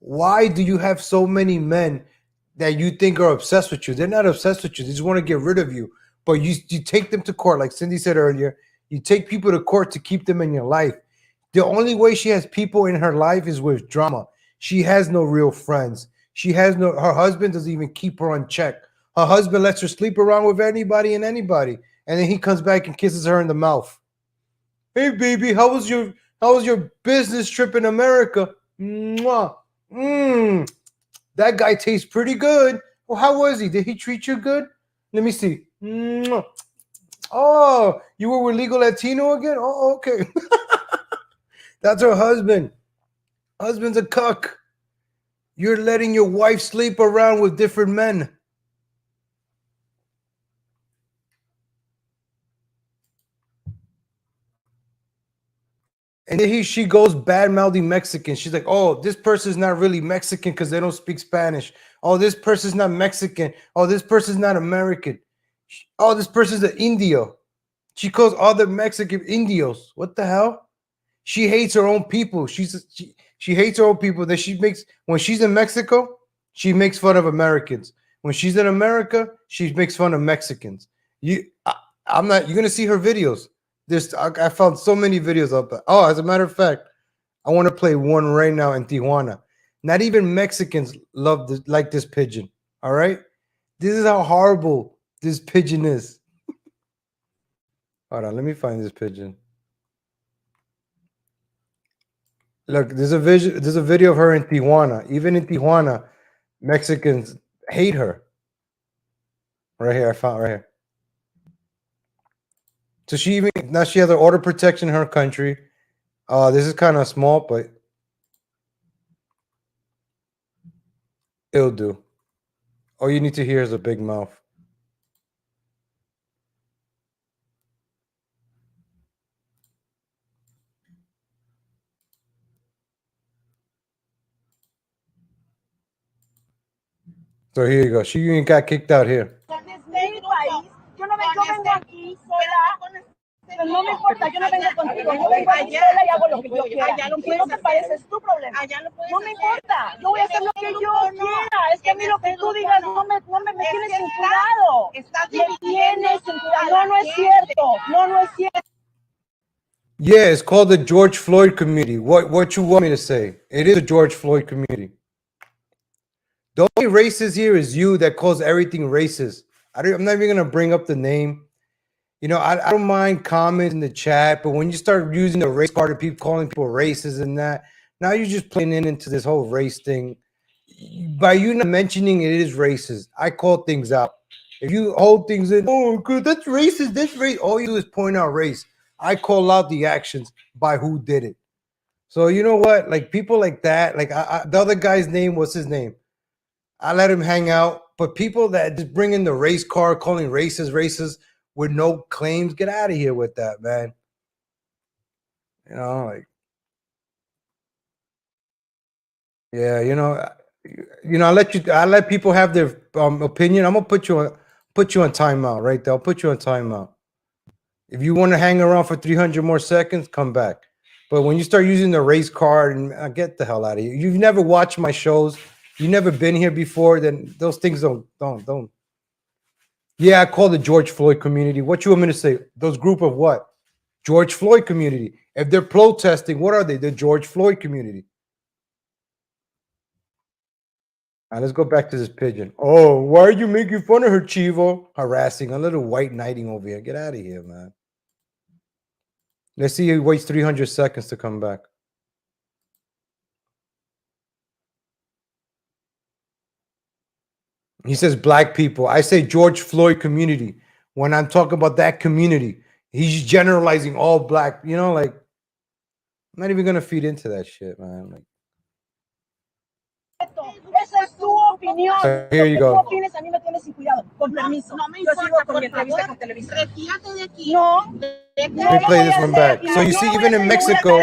Speaker 1: Why do you have so many men that you think are obsessed with you? They're not obsessed with you. They just want to get rid of you. But you take them to court, like Cindy said earlier. You take people to court to keep them in your life. The only way she has people in her life is with drama. She has no real friends. Her husband doesn't even keep her on check. Her husband lets her sleep around with anybody and anybody. And then he comes back and kisses her in the mouth. Hey, baby, how was your business trip in America? Mwah. That guy tastes pretty good. Well, how was he? Did he treat you good? Let me see. Oh, you were with Legal Latino again? Oh, okay. That's her husband. Husband's a cuck. You're letting your wife sleep around with different men. And then she goes bad-mouthing Mexican. She's like, oh, this person's not really Mexican because they don't speak Spanish. Oh, this person's not Mexican. Oh, this person's not American. Oh, this person's an Indio. She calls other Mexican Indios. What the hell? She hates her own people. She hates her own people. That she makes, when she's in Mexico, she makes fun of Americans. When she's in America, she makes fun of Mexicans. I'm not. You're gonna see her videos. I found so many videos of that. Oh, as a matter of fact, I want to play one right now in Tijuana. Not even Mexicans love this, like this pigeon. All right, this is how horrible this pigeon is. Hold on, let me find this pigeon. Look, there's a video of her in Tijuana. Even in Tijuana, Mexicans hate her. Right here, I found right here. So she has an order protection in her country. This is kind of small, but it'll do. All you need to hear is a big mouth. So here you go. She even got kicked out here.
Speaker 3: Yo vengo aquí sola. Pero no me importa, yo no vengo contigo. Yo vengo aquí sola y hago lo que yo quiera. Si no te parece, es tu problema. No me importa. Yo voy a hacer lo que yo quiera. Es que a mí lo que tú digas no me tienes sin cuidado. Me tienes sin cuidado. No, no es cierto. No, no es cierto.
Speaker 1: Yeah, it's called the George Floyd community. What you want me to say? It is a George Floyd community. The only racist here is you that calls everything racist. I'm not even gonna bring up the name. You know, I don't mind comments in the chat, but when you start using the race card and people calling people racist and that, now you're just playing into this whole race thing. By you not mentioning it is racist, I call things out. If you hold things in, oh, good, that's racist, that's race. All you do is point out race. I call out the actions by who did it. So you know what? Like people like that, like the other guy's name, what's his name? I let him hang out. But people that just bring in the race card, calling racist with no claims, get out of here with that, man. You know, like, yeah, I let people have their opinion. I'm gonna put you on timeout right there. I'll put you on timeout. If you want to hang around for 300 more seconds, come back. But when you start using the race card, and get the hell out of here. You've never watched my shows. You've never been here before. Then those things don't. Yeah, I call the George Floyd community. What you want me to say? Those group of what? George Floyd community. If they're protesting, what are they? The George Floyd community. All right, let's go back to this pigeon. Oh, why are you making fun of her, Chivo? Harassing a little white knighting over here. Get out of here, man. Let's see. He waits 300 seconds to come back. He says black people. I say George Floyd community. When I'm talking about that community, he's generalizing all black. You know, like, I'm not even gonna feed into that shit, man. Like,
Speaker 3: Esa es tu opinión.
Speaker 1: here you go.
Speaker 3: Lo que tú opines a mí me tienes sin cuidado. Con permiso. No me importa, yo sigo con mi entrevista con Televisa. Retírate de aquí. No.
Speaker 1: Let me play this one back. So you see, even in Mexico.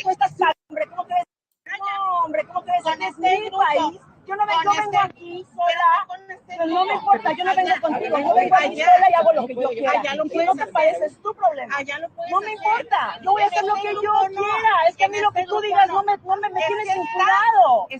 Speaker 3: Tú estás hombre, ¿cómo crees? No, hombre, ¿cómo crees? Es mi país. Yo vengo aquí sola. Pero no me importa, yo no vengo contigo. Yo vengo aquí sola y hago lo que yo quiera. Si no te parece, es tu problema. No me importa. Yo voy a hacer lo que yo quiera. Es que a mí lo que tú digas no me tienes sin cuidado. Me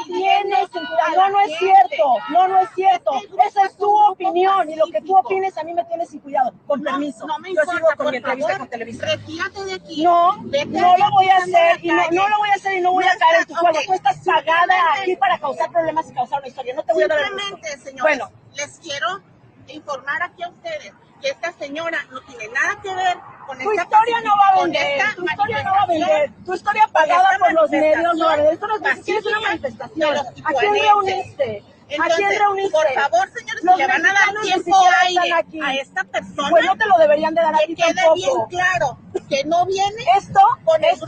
Speaker 3: tienes sin cuidado. No, no es cierto. No, no es cierto. Esa es tu opinión. Y lo que tú opines a mí me tienes sin cuidado. Con permiso. Yo sigo con mi entrevista con Televisa. Retírate de aquí. No, no lo voy a hacer. Y no lo voy a hacer y no voy a caer en tu juego. Tú estás pagada aquí para causar problemas y causar una historia. No te voy a dar el gusto.
Speaker 12: Señores,
Speaker 3: bueno,
Speaker 12: les quiero informar aquí a ustedes que esta señora no tiene nada que ver con
Speaker 3: tu historia no va a vender, tu historia no va a vender, tu historia pagada por los medios no va a vender. Esto no es una manifestación. ¿A quién reuniste?
Speaker 12: Entonces,
Speaker 3: ¿a quién reuniste?
Speaker 12: Por favor, señores,
Speaker 3: los
Speaker 12: le van a dar tiempo aire a esta persona.
Speaker 3: Pues no te lo deberían de dar a ti
Speaker 12: que quede
Speaker 3: tampoco.
Speaker 12: bien claro que no viene
Speaker 3: esto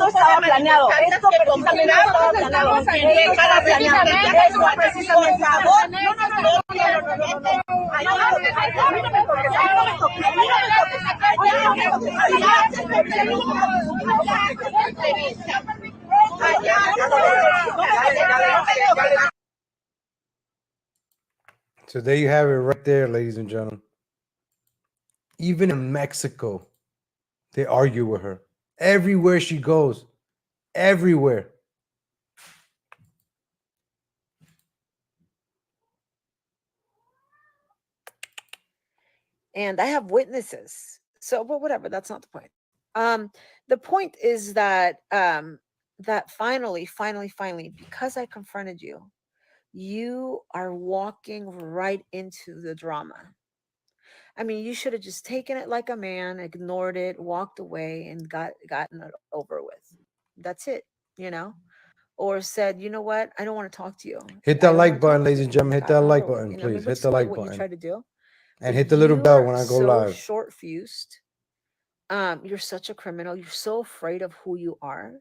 Speaker 3: estaba planeado. Esto precisamente estaba planeado. Esto estaba planeado. Esto precisamente. Por favor, no.
Speaker 1: So there you have it right there, ladies and gentlemen. Even in Mexico, they argue with her. Everywhere she goes. Everywhere.
Speaker 9: and I have witnesses. So, but whatever, that's not the point. The point is that that finally, because I confronted you, you are walking right into the drama. I mean, you should have just taken it like a man, ignored it, walked away, and gotten it over with. That's it, you know? Or said, you know what? I don't want to talk to you.
Speaker 1: Hit
Speaker 9: I
Speaker 1: that
Speaker 9: don't
Speaker 1: like
Speaker 9: want to
Speaker 1: button,
Speaker 9: talk to
Speaker 1: ladies
Speaker 9: you.
Speaker 1: and gentlemen.
Speaker 9: It's
Speaker 1: Hit that
Speaker 9: gotten
Speaker 1: like
Speaker 9: over with.
Speaker 1: button,
Speaker 9: You know, I mean,
Speaker 1: please. Hit
Speaker 9: which
Speaker 1: the
Speaker 9: is
Speaker 1: like
Speaker 9: what you
Speaker 1: button.
Speaker 9: try to do.
Speaker 1: And
Speaker 9: But
Speaker 1: hit the little
Speaker 9: you
Speaker 1: bell
Speaker 9: are
Speaker 1: when I go
Speaker 9: so
Speaker 1: live.
Speaker 9: short-fused. You're such a criminal. You're so afraid of who you are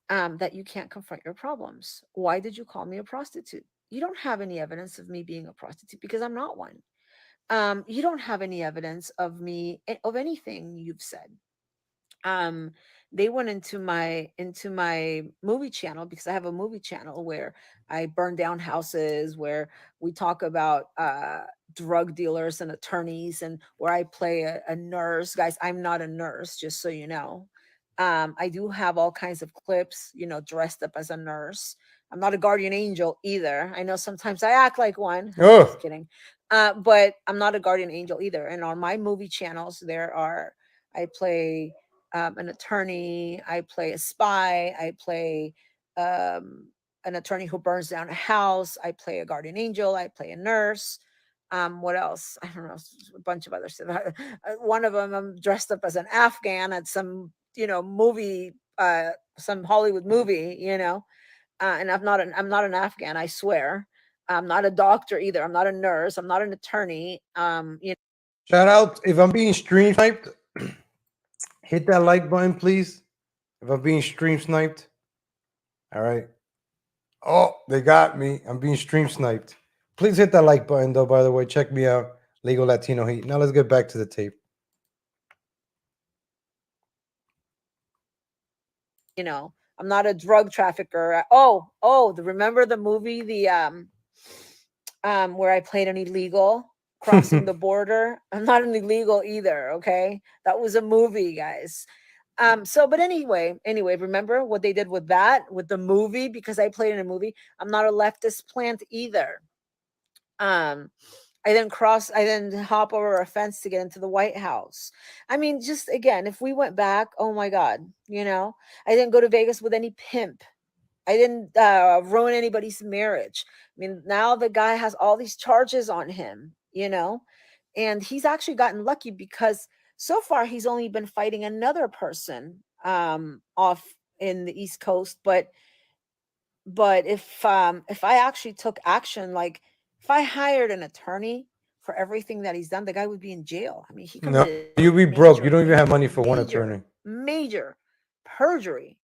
Speaker 9: that you can't confront your problems. Why did you call me a prostitute? You don't have any evidence of me being a prostitute because I'm not one. You don't have any evidence of me of anything you've said. um they went into my movie channel because I have a movie channel where I burn down houses, where we talk about drug dealers and attorneys, and where I play a nurse. Guys, I'm not a nurse, just so you know. I do have all kinds of clips, you know, dressed up as a nurse. I'm not a guardian angel either. I know sometimes I act like one.
Speaker 1: Oh.
Speaker 9: Just kidding. But I'm not a guardian angel either. And on my movie channels, I play an attorney, I play a spy, I play an attorney who burns down a house, I play a guardian angel, I play a nurse. What else? I don't know, a bunch of other stuff. One of them, I'm dressed up as an Afghan at some, you know, movie, some Hollywood movie, you know. And I'm not an Afghan, I swear. I'm not a doctor either. I'm not a nurse. I'm not an attorney. You
Speaker 1: Shout out. If I'm being stream sniped, hit that like button, please. If I'm being stream sniped. All right. Oh, they got me. I'm being stream sniped. Please hit that like button, though, by the way. Check me out. Legal Latino Heat. Now let's get back to the tape.
Speaker 9: know, I'm not a drug trafficker. Remember the movie, where I played an illegal crossing the border? I'm not an illegal either, okay? That was a movie, guys. But anyway, remember what they did with the movie? Because I played in a movie. I'm not a leftist plant either. I then hop over a fence to get into the White House. I mean, just again, if we went back, oh my God, you know, I didn't go to Vegas with any pimp. I didn't ruin anybody's marriage. I mean, now the guy has all these charges on him, you know, and he's actually gotten lucky because so far he's only been fighting another person off in the East Coast. But if I actually took action, like if I hired an attorney for everything that he's done, the guy would be in jail. I mean, he
Speaker 1: No,
Speaker 9: committed
Speaker 1: you'll be broke. You don't even have money for one attorney.
Speaker 9: major perjury.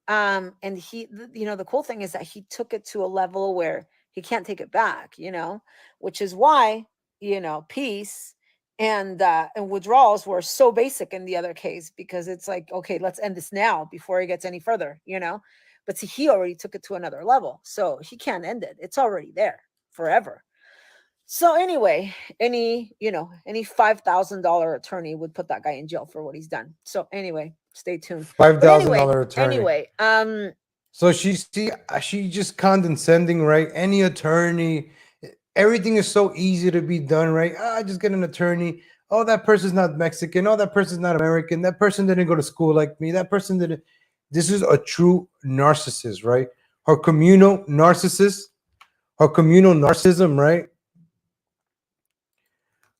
Speaker 9: And he, you know, the cool thing is that he took it to a level where he can't take it back, you know, which is why, you know, peace and withdrawals were so basic in the other case, because it's like, okay, let's end this now before it gets any further, you know. But see, he already took it to another level, so he can't end it. It's already there forever. So anyway, any $5,000 attorney would put that guy in jail for what he's done. So anyway, stay tuned.
Speaker 1: $5,000 attorney.
Speaker 9: Anyway,
Speaker 1: So she just condescending, right? Any attorney, everything is so easy to be done, right? Just get an attorney. Oh, that person's not Mexican. Oh, that person's not American. That person didn't go to school like me. That person didn't. This is a true narcissist, right? Her communal narcissism, right?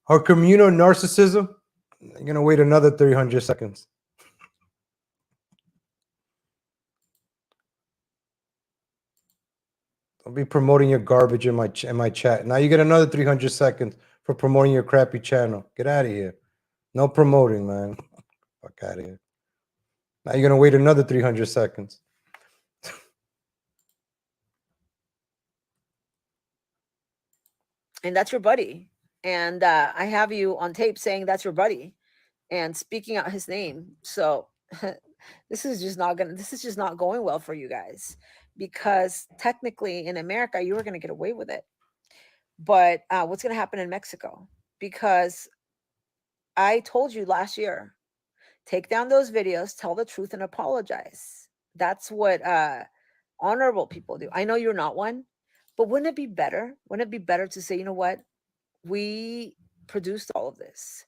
Speaker 1: Her communal narcissism. You're gonna wait another 300 seconds. Don't be promoting your garbage in my chat. Now you get another 300 seconds for promoting your crappy channel. Get out of here. No promoting, man. Fuck out of here. Now you're gonna wait another 300 seconds.
Speaker 9: and that's your buddy. And I have you on tape saying that's your buddy and speaking out his name. So this is just not going well for you guys, because technically in America you were going to get away with it. But what's going to happen in Mexico? Because I told you last year, take down those videos, tell the truth, and apologize. That's what honorable people do. I know you're not one, but wouldn't it be better? Wouldn't it be better to say, you know what? We produced all of this.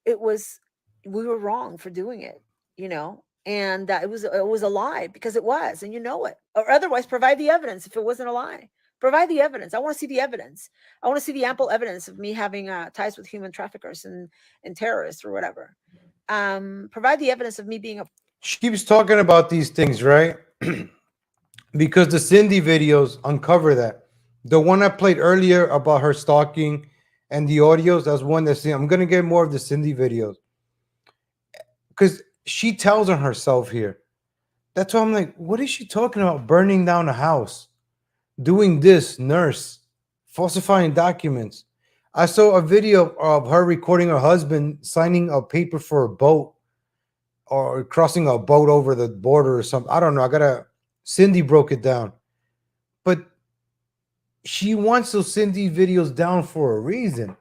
Speaker 9: It was, we were wrong for doing it, you know, and that it was a lie, because it was, and you know it. Or otherwise, provide the evidence if it wasn't a lie. Provide the evidence. I want to see the evidence. I want to see the ample evidence of me having ties with human traffickers and terrorists or whatever. Provide the evidence of me being a.
Speaker 1: She keeps talking about these things, right? Because the Cindy videos uncover that. The one I played earlier about her stalking and the audios, that's one that's. I'm gonna get more of the Cindy videos because she tells on herself here. That's why I'm like, what is she talking about? Burning down a house, doing this, nurse, falsifying documents. I saw a video of her recording her husband signing a paper for a boat or crossing a boat over the border or something. I don't know. Cindy broke it down. But she wants those Cindy videos down for a reason.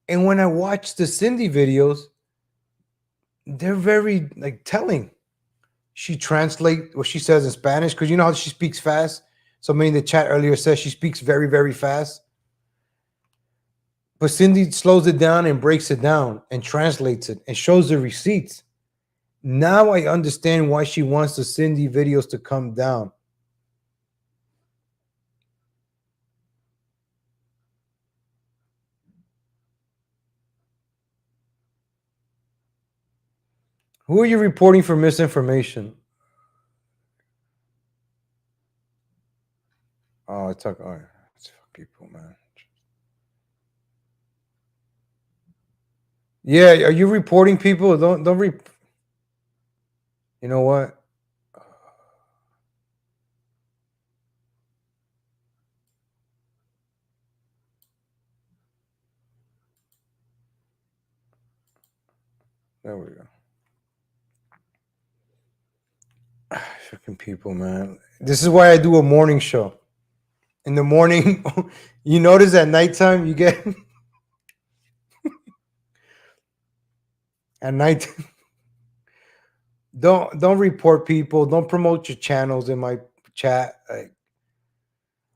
Speaker 1: And when I watch the Cindy videos, they're very like telling. She translates what she says in Spanish because you know how she speaks fast. Somebody in the chat earlier says she speaks very, very fast. But Cindy slows it down and breaks it down and translates it and shows the receipts. Now I understand why she wants the Cindy videos to come down. Who are you reporting for misinformation? Oh, it's like, all right, it's people, man. Yeah, are you reporting people? Don't You know what? There we go. Fucking people, man. This is why I do a morning show. In the morning, you notice at nighttime you get at night. Don't report people. Don't promote your channels in my chat.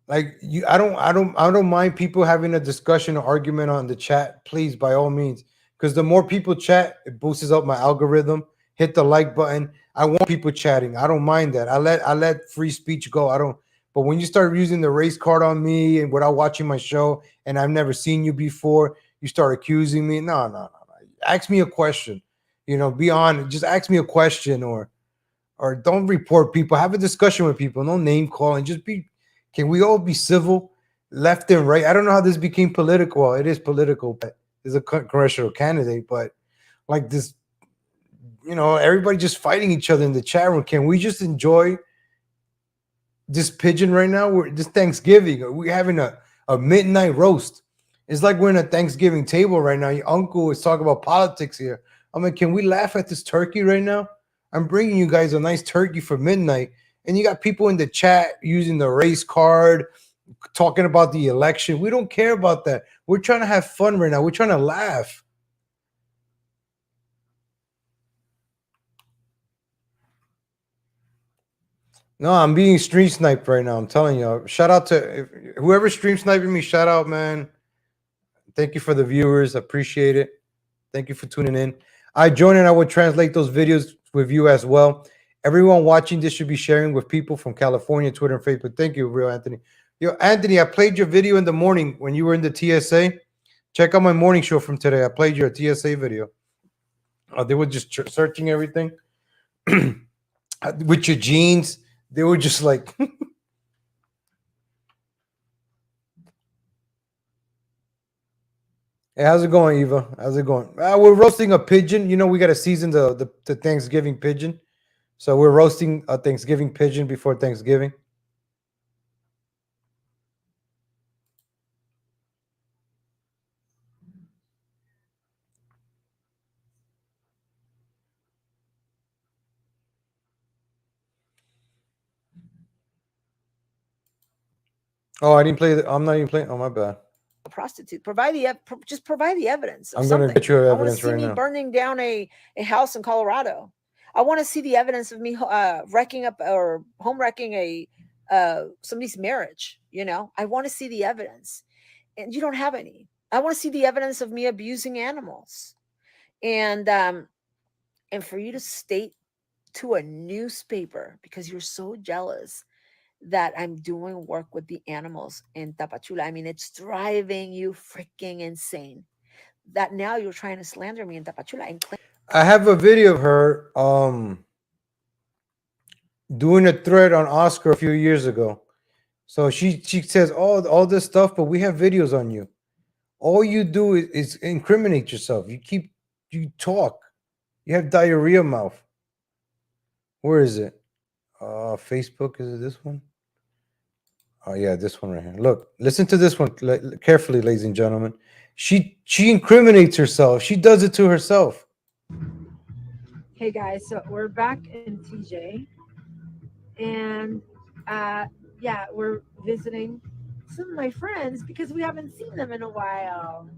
Speaker 1: Like you, I don't mind people having a discussion or argument on the chat. Please, by all means, because the more people chat, it boosts up my algorithm. Hit the like button. I want people chatting. I don't mind that. I let free speech go. I don't. But when you start using the race card on me and without watching my show, and I've never seen you before, you start accusing me. No. Ask me a question. You know, be on. Just ask me a question, or don't report people. Have a discussion with people. No name calling. Just be. Can we all be civil, left and right? I don't know how this became political. Well, it is political, but there's a congressional candidate. But like this, you know, everybody just fighting each other in the chat room. Can we just enjoy this pigeon right now? We're this Thanksgiving. We're having a midnight roast. It's like we're in a Thanksgiving table right now. Your uncle is talking about politics here. I'm like, can we laugh at this turkey right now? I'm bringing you guys a nice turkey for midnight. And you got people in the chat using the race card, talking about the election. We don't care about that. We're trying to have fun right now. We're trying to laugh. No, I'm being stream sniped right now. I'm telling you. Shout out to whoever stream sniping me. Shout out, man. Thank you for the viewers. Appreciate it. Thank you for tuning in. I join and I would translate those videos with you as well. Everyone watching this should be sharing with people from California, Twitter, and Facebook. Thank you, real Anthony. Yo, Anthony, I played your video in the morning when you were in the TSA. Check out my morning show from today. I played your TSA video. They were just searching everything with your jeans. They were just like, hey, how's it going, Eva? How's it going? We're roasting a pigeon. You know, we got to season the Thanksgiving pigeon. So we're roasting a Thanksgiving pigeon before Thanksgiving. Oh, I didn't play. I'm not even playing. Oh, my bad.
Speaker 9: A prostitute. Just provide the evidence.
Speaker 1: I'm going to get your evidence right now.
Speaker 9: I want to see me burning down a house in Colorado. I want to see the evidence of me wrecking up or home wrecking a somebody's marriage. You know, I want to see the evidence, and you don't have any. I want to see the evidence of me abusing animals. And for you to state to a newspaper because you're so jealous that I'm doing work with the animals in Tapachula. I mean, it's driving you freaking insane that now you're trying to slander me in Tapachula and claim.
Speaker 1: I have a video of her doing a thread on Oscar a few years ago. So she says all this stuff, but we have videos on you. All you do is incriminate yourself. You talk. You have diarrhea mouth. Where is it? Facebook, is it this one? Oh yeah, this one right here. Look, listen to this one carefully, ladies and gentlemen. She incriminates herself. She does it to herself.
Speaker 4: Hey guys, so we're back in TJ, and yeah, we're visiting some of my friends because we haven't seen them in a while.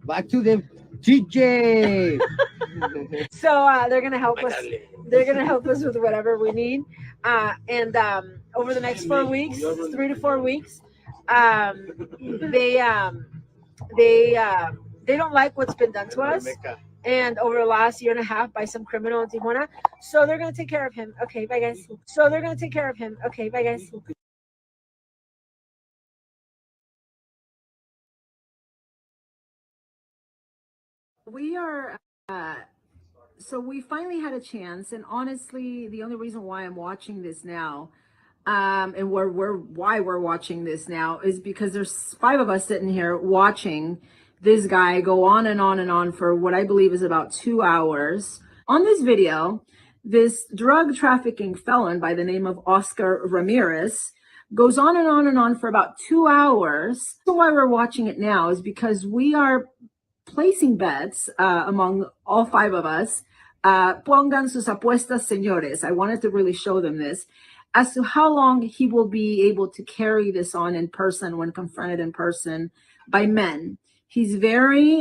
Speaker 13: Back to the TJ.
Speaker 4: So they're gonna help us. They're gonna help us with whatever we need, and over the next 4 weeks, 3 to 4 weeks, they don't like what's been done to us. And over the last year and a half by some criminal in Tijuana. So they're going to take care of him. Okay, bye guys. So they're going to take care of him. Okay, bye guys. We are, so we finally had a chance. And honestly, the only reason why I'm watching this now, and why we're watching this now is because there's 5 of us sitting here watching this guy go on and on and on for what I believe is about 2 hours. On this video, this drug trafficking felon by the name of Oscar Ramirez goes on and on and on for about 2 hours. So why we're watching it now is because we are placing bets among all 5 of us. Pongan sus apuestas, señores. I wanted to really show them this as to how long he will be able to carry this on in person when confronted in person by men. He's very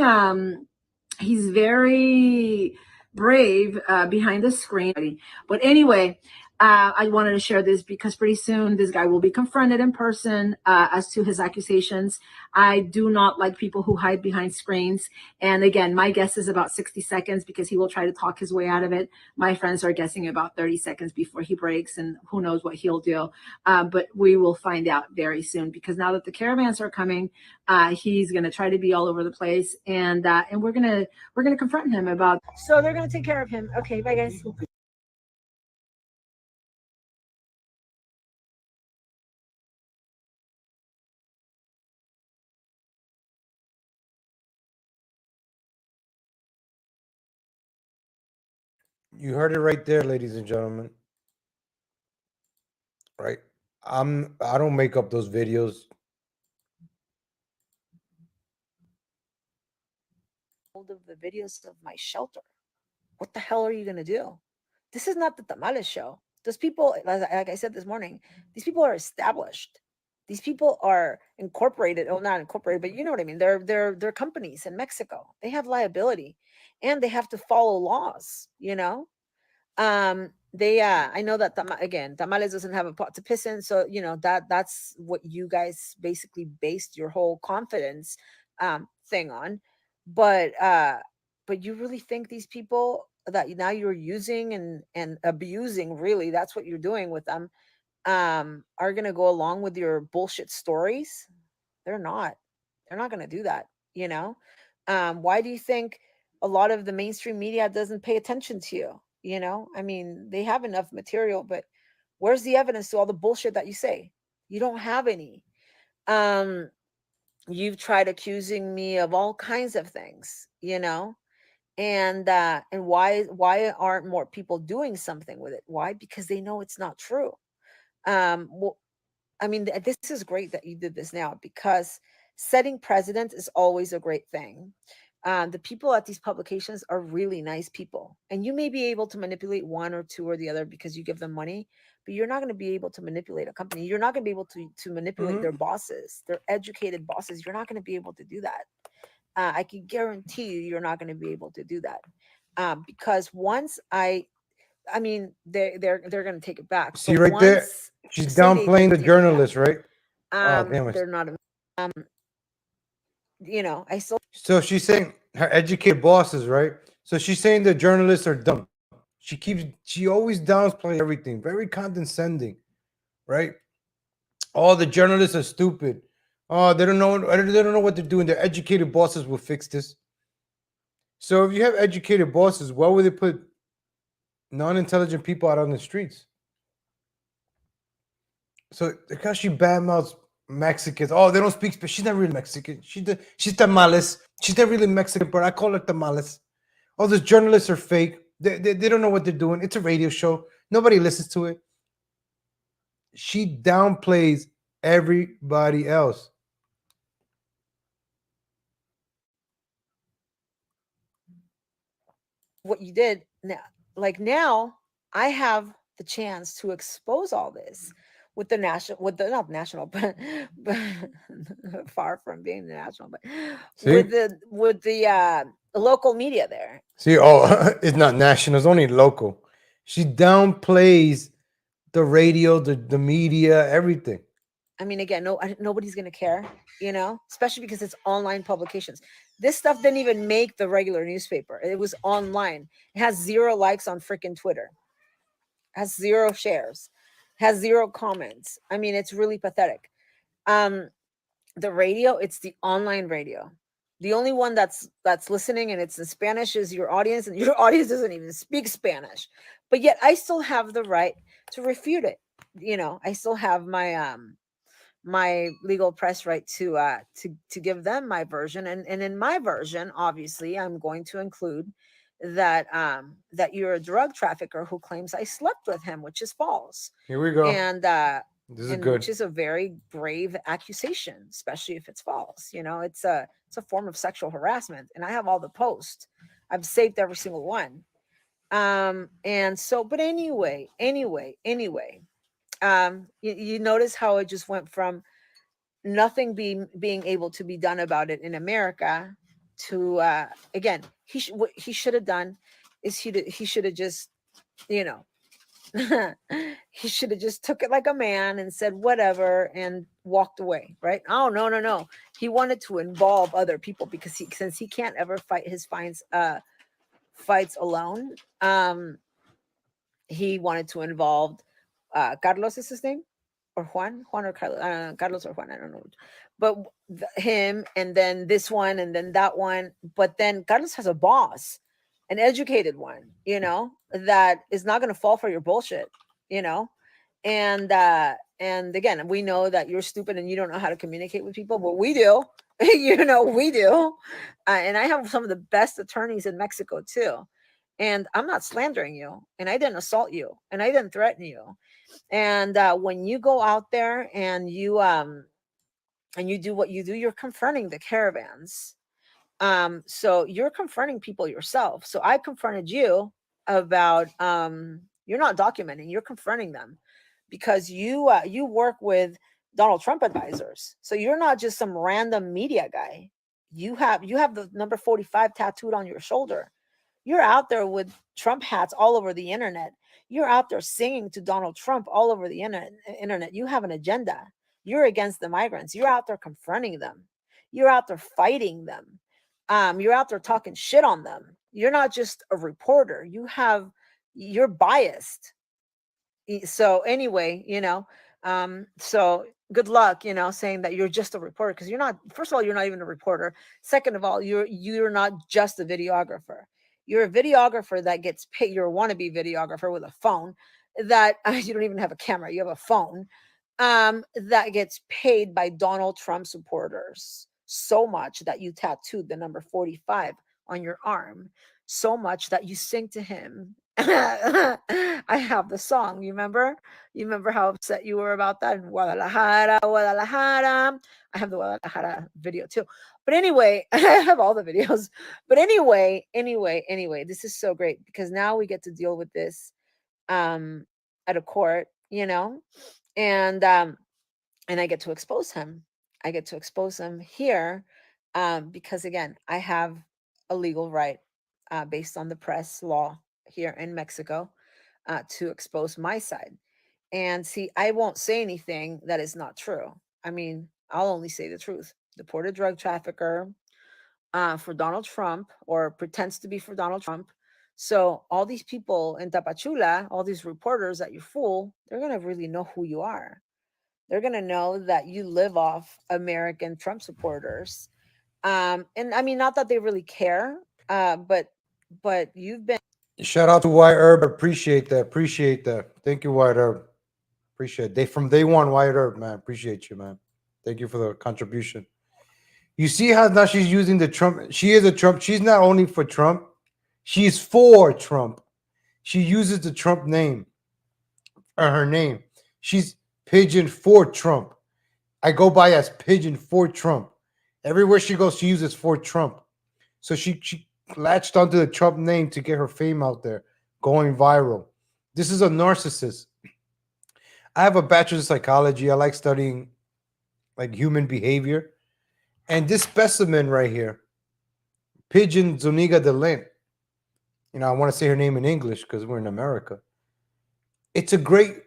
Speaker 4: brave behind the screen. But anyway, I wanted to share this because pretty soon this guy will be confronted in person as to his accusations. I do not like people who hide behind screens. And again, my guess is about 60 seconds because he will try to talk his way out of it. My friends are guessing about 30 seconds before he breaks, and who knows what he'll do. But we will find out very soon because now that the caravans are coming, he's going to try to be all over the place, and we're going to confront him about. So they're going to take care of him. Okay, bye guys.
Speaker 1: You heard it right there, ladies and gentlemen. Right? I don't make up those videos.
Speaker 9: Of the videos of my shelter. What the hell are you going to do? This is not the Tamales show. Those people, like I said this morning, these people are established. These people are incorporated. Oh, not incorporated, but you know what I mean. They're companies in Mexico. They have liability, and they have to follow laws. You know, I know that again, Tamales doesn't have a pot to piss in, so you know that's what you guys basically based your whole confidence thing on. But you really think these people that now you're using and abusing, really, that's what you're doing with them, are going to go along with your bullshit stories? They're not going to do that. You know, why do you think a lot of the mainstream media doesn't pay attention to you? You know, I mean, they have enough material, but where's the evidence to all the bullshit that you say? You don't have any. You've tried accusing me of all kinds of things, you know, and why aren't more people doing something with it? Why? Because they know it's not true. Well, I mean, this is great that you did this now, because setting precedent is always a great thing. The people at these publications are really nice people, and you may be able to manipulate one or two or the other because you give them money, but you're not going to be able to manipulate a company. You're not going to be able to manipulate their bosses, their educated bosses. You're not going to be able to do that. I can guarantee you're not going to be able to do that, because once I mean, they're going to take it back.
Speaker 1: See right there, she's downplaying the journalist, right?
Speaker 9: They're not. I still
Speaker 1: So she's saying her educated bosses, right? So she's saying the journalists are dumb. She always downplays everything, very condescending, right? Oh, the journalists are stupid. Oh, they don't know. They don't know what they're doing. Their educated bosses will fix this. So if you have educated bosses, why would they put non-intelligent people out on the streets? So because she badmouths Mexicans, oh, they don't speak Spanish. She's not really Mexican. She's tamales. She's not really Mexican, but I call her tamales. All those journalists are fake. They don't know what they're doing. It's a radio show. Nobody listens to it. She downplays everybody else.
Speaker 9: what you did now, like now I have the chance to expose all this with the national, with the not national, but far from being the national, but
Speaker 1: See?
Speaker 9: with the local media there.
Speaker 1: See, oh, it's not national, it's only local. She downplays the radio, the media, everything.
Speaker 9: I mean, again, nobody's gonna care, especially because it's online publications. This stuff didn't even make the regular newspaper. It was online. It has 0 likes on freaking Twitter. Has 0 shares. Has 0 comments. I mean, it's really pathetic. The radio, it's the online radio. The only one that's listening and it's in Spanish is your audience, and your audience doesn't even speak Spanish. But yet I still have the right to refute it. I still have my legal press right to give them my version, and in my version, obviously, I'm going to include that that you're a drug trafficker who claims I slept with him, which is false.
Speaker 1: Here we go.
Speaker 9: And
Speaker 1: This is
Speaker 9: and
Speaker 1: good.
Speaker 9: which is a very grave accusation, especially if it's false. It's a form of sexual harassment, and I have all the posts. I've saved every single one. And so, but anyway, you notice how it just went from nothing being able to be done about it in America to again, what he should have done is he should have just, he should have just took it like a man and said whatever and walked away, right? Oh, no. He wanted to involve other people because since he can't ever fight his fights alone, he wanted to involve Carlos is his name, or Juan or Carlos, Carlos or Juan, I don't know, but him, and then this one, and then that one. But then Carlos has a boss, an educated one, that is not going to fall for your bullshit, and again, we know that you're stupid and you don't know how to communicate with people, but we do. We do. And I have some of the best attorneys in Mexico too. And I'm not slandering you, and I didn't assault you, and I didn't threaten you. And when you go out there and you do what you do, you're confronting the caravans. So you're confronting people yourself. So I confronted you about you're not documenting, you're confronting them because you work with Donald Trump advisors. So you're not just some random media guy. You have the number 45 tattooed on your shoulder. You're out there with Trump hats all over the internet. You're out there singing to Donald Trump all over the internet. You have an agenda. You're against the migrants. You're out there confronting them. You're out there fighting them. You're out there talking shit on them. You're not just a reporter. You're biased. So anyway, so good luck, saying that you're just a reporter, because you're not. First of all, you're not even a reporter. Second of all, you're not just a videographer. You're a videographer that gets paid. You're a wannabe videographer with a phone that you don't even have a camera. You have a phone that gets paid by Donald Trump supporters so much that you tattooed the number 45 on your arm, so much that you sing to him. I have the song. You remember how upset you were about that in Guadalajara. I have the Guadalajara video too. But anyway, I have all the videos. But anyway, this is so great because now we get to deal with this at a court, and I get to expose him. I get to expose him here because again, I have a legal right based on the press law here in Mexico to expose my side. And see, I won't say anything that is not true. I mean, I'll only say the truth. deported drug trafficker, for Donald Trump, or pretends to be for Donald Trump. So all these people in Tapachula, all these reporters that you fool, they're gonna really know who you are. They're gonna know that you live off American Trump supporters. And I mean, not that they really care, but you've been
Speaker 1: Shout out to White Herb. Appreciate that. Appreciate that. Thank you, White Herb. Appreciate it. They from day one, White Herb, man. Appreciate you, man. Thank you for the contribution. You see how now she's using the Trump. She is a Trump. She's not only for Trump, she's for Trump. She uses the Trump name or her name. She's Pigeon for Trump. I go by as Pigeon for Trump. Everywhere she goes, she uses for Trump. So she latched onto the Trump name to get her fame out there, going viral. This is a narcissist. I have a bachelor's in psychology. I like studying like human behavior. And this specimen right here, Pigeon Zuniga de Lint, I want to say her name in English because we're in America. It's a great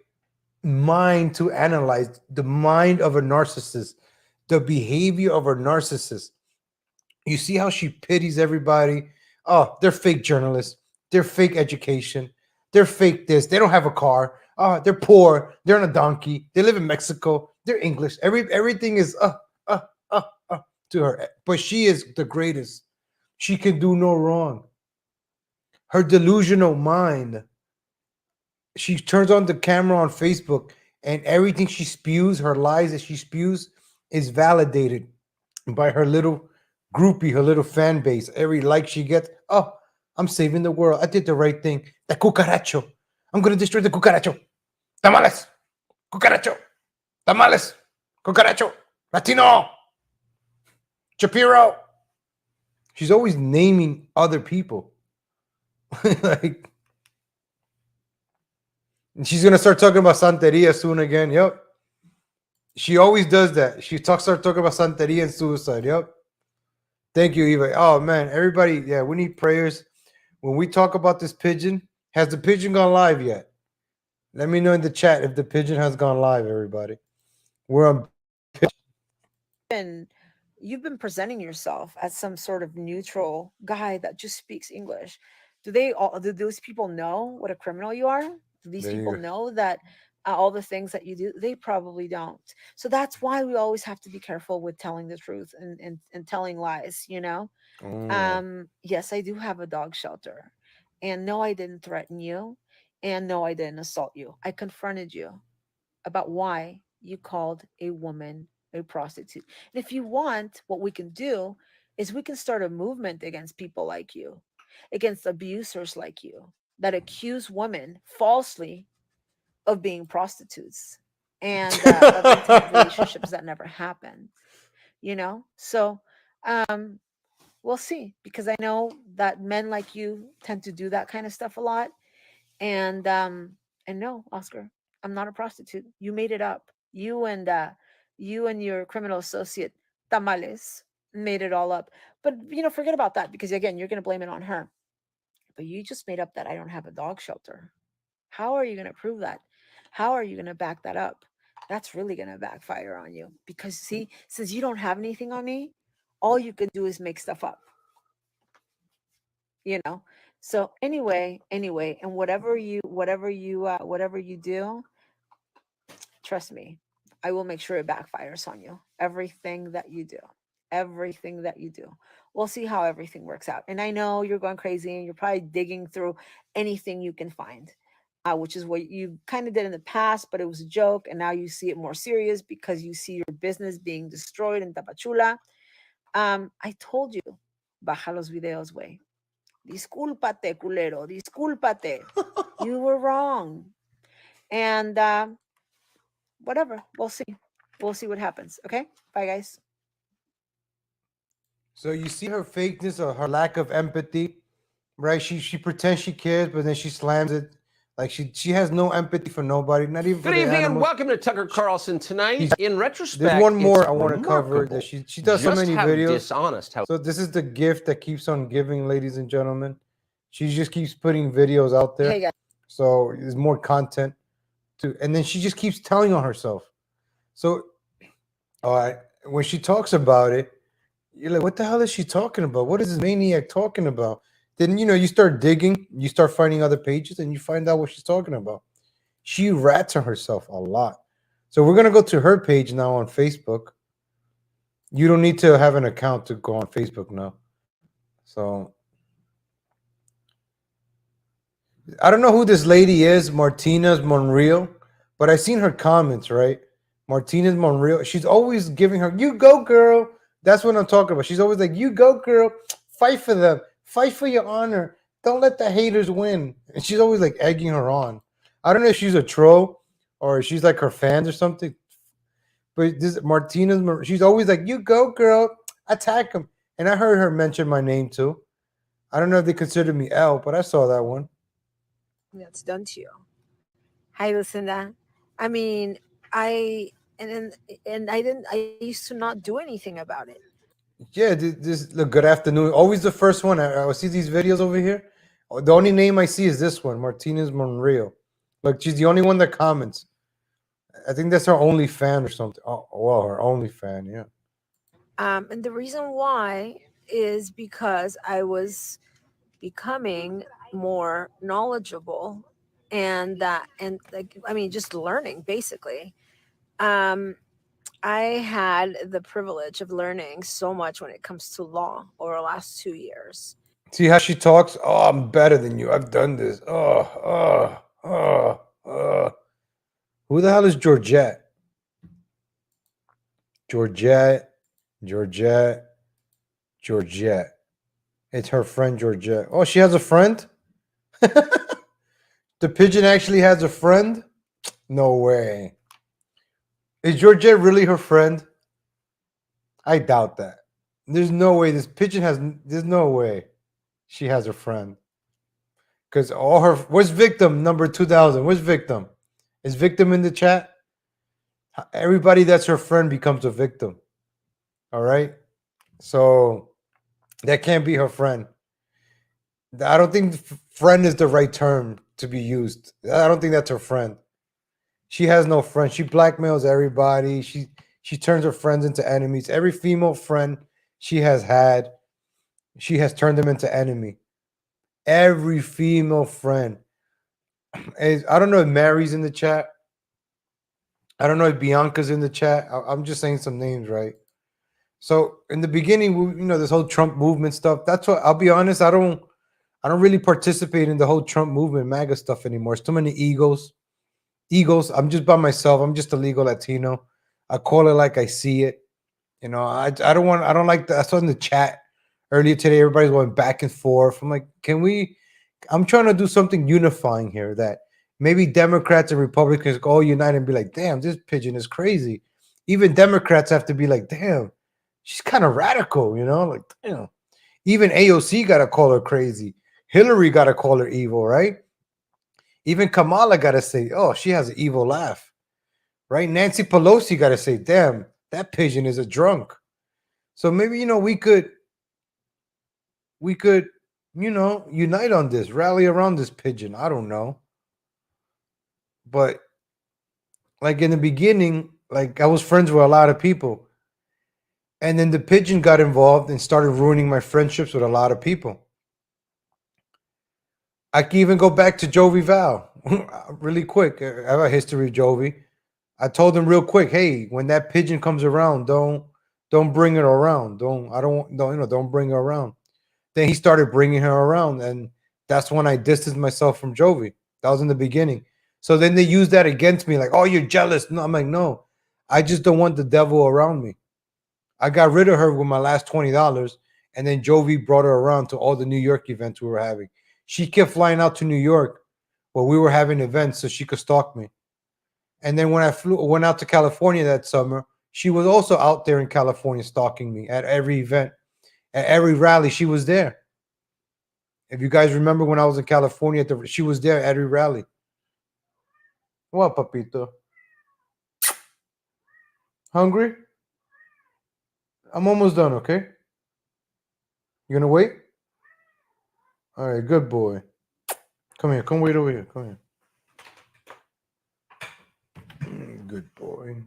Speaker 1: mind to analyze the mind of a narcissist, the behavior of a narcissist. You see how she pities everybody. Oh, they're fake journalists. They're fake education. They're fake this. They don't have a car. Oh, they're poor. They're on a donkey. They live in Mexico. They're English. Everything is to her. But she is the greatest. She can do no wrong. Her delusional mind. She turns on the camera on Facebook and everything she spews, her lies that she spews, is validated by her little groupie, her little fan base. Every like she gets, oh, I'm saving the world. I did the right thing. The cucaracho. I'm going to destroy the cucaracho. Tamales. Cucaracho. Tamales. Cucaracho. Latino. Shapiro. She's always naming other people. Like, and she's going to start talking about Santeria soon again. Yep. She always does that. She start talking about Santeria and suicide. Yep. Thank you, Eva. Oh, man. Everybody, yeah, we need prayers. When we talk about this pigeon, has the pigeon gone live yet? Let me know in the chat if the pigeon has gone live, everybody. We're on
Speaker 9: been you've been presenting yourself as some sort of neutral guy that just speaks English. Do those people know what a criminal you are? Do these people know that all the things that you do? They probably don't. So that's why we always have to be careful with telling the truth and telling lies, Yes, I do have a dog shelter. And no, I didn't threaten you. And no, I didn't assault you. I confronted you about why you called a woman a prostitute. And if you want, what we can do is we can start a movement against people like you, against abusers like you that accuse women falsely of being prostitutes and of intimate relationships that never happened. So we'll see, because I know that men like you tend to do that kind of stuff a lot. And no, Oscar, I'm not a prostitute. You made it up. You and your criminal associate Tamales made it all up. But forget about that, because again, you're going to blame it on her. But you just made up that I don't have a dog shelter. How are you going to prove that? How are you going to back that up? That's really going to backfire on you, because see, since you don't have anything on me, all you can do is make stuff up. So anyway, and whatever you do, trust me, I will make sure it backfires on you. Everything that you do. We'll see how everything works out. And I know you're going crazy and you're probably digging through anything you can find, which is what you kind of did in the past, but it was a joke. And now you see it more serious because you see your business being destroyed in Tapachula. I told you, baja los videos, güey. Discúlpate, culero. Discúlpate. You were wrong. And whatever. We'll see. We'll see what happens. Okay? Bye, guys.
Speaker 1: So you see her fakeness or her lack of empathy, right? She pretends she cares, but then she slams it. Like she has no empathy for nobody, not even for the
Speaker 14: Good evening
Speaker 1: animals.
Speaker 14: and welcome to Tucker Carlson tonight. In retrospect,
Speaker 1: there's one more
Speaker 14: it's
Speaker 1: I want to cover that she does so many videos.
Speaker 14: Dishonest.
Speaker 1: So this is the gift that keeps on giving, ladies and gentlemen. She just keeps putting videos out there.
Speaker 9: Hey, guys.
Speaker 1: So there's more content and then she just keeps telling on herself. So, all right, when she talks about it, you're like, what the hell is she talking about? What is this maniac talking about? Then you start digging, you start finding other pages, and you find out what she's talking about. She rats on herself a lot. So we're gonna go to her page now on Facebook. You don't need to have an account to go on Facebook now. So I don't know who this lady is, Martinez Monreal, but I seen her comments, right? Martinez Monreal. She's always giving her, you go, girl. That's what I'm talking about. She's always like, you go, girl. Fight for them. Fight for your honor. Don't let the haters win. And she's always like egging her on. I don't know if she's a troll or if she's like her fans or something. But this Martinez, she's always like, you go, girl. Attack him. And I heard her mention my name too. I don't know if they consider me L, but I saw that one.
Speaker 9: That's done to you. Hi, Lucinda. I mean, I used to not do anything about it.
Speaker 1: Yeah, this look. Good afternoon. Always the first one. I see these videos over here. The only name I see is this one, Martinez Monreal. Look, she's the only one that comments. I think that's her only fan or something. Oh, well, her only fan. Yeah.
Speaker 9: And the reason why is because I was becoming more knowledgeable, and just learning basically. I had the privilege of learning so much when it comes to law over the last 2 years.
Speaker 1: See how she talks? Oh, I'm better than you. I've done this. Who the hell is Georgette? Georgette. It's her friend Georgette. Oh, she has a friend? The pigeon actually has a friend? No way. Is Georgette really her friend? I doubt that. There's no way this pigeon has. There's no way she has a friend. Because all her. Where's victim number 2000? Where's victim? Is victim in the chat? Everybody that's her friend becomes a victim. All right? So that can't be her friend. I don't think friend is the right term to be used. I don't think that's her friend. She has no friend. She blackmails everybody. She turns her friends into enemies. Every female friend she has had, she has turned them into enemy. Every female friend. I don't know if Mary's in the chat. I don't know if Bianca's in the chat. I'm just saying some names, right? So in the beginning, this whole Trump movement stuff. That's what I'll be honest. I don't really participate in the whole Trump movement, MAGA stuff anymore. It's too many egos. I'm just by myself. I'm just a legal Latino. I call it like I see it. I don't like that. I saw in the chat earlier today, everybody's going back and forth. I'm like, I'm trying to do something unifying here that maybe Democrats and Republicans all unite and be like, damn, this pigeon is crazy. Even Democrats have to be like, damn, she's kind of radical, like, damn. Even AOC got to call her crazy. Hillary got to call her evil, right? Even Kamala got to say, oh, she has an evil laugh, right? Nancy Pelosi got to say, damn, that pigeon is a drunk. So maybe, we could, unite on this, rally around this pigeon. I don't know. But like in the beginning, like I was friends with a lot of people. And then the pigeon got involved and started ruining my friendships with a lot of people. I can even go back to Jovi Val really quick. I have a history of Jovi. I told him real quick, hey, when that pigeon comes around, don't bring it around. Don't bring her around. Then he started bringing her around, and that's when I distanced myself from Jovi. That was in the beginning. So then they used that against me, like, oh, you're jealous. No, I'm like, no, I just don't want the devil around me. I got rid of her with my last $20, and then Jovi brought her around to all the New York events we were having. She kept flying out to New York while we were having events so she could stalk me. And then when I went out to California that summer, she was also out there in California stalking me at every event, at every rally. She was there. If you guys remember when I was in California, she was there at every rally. What, papito? Hungry? I'm almost done, okay? You gonna wait? All right, good boy. Come here. Come wait over here. Come here. Good boy.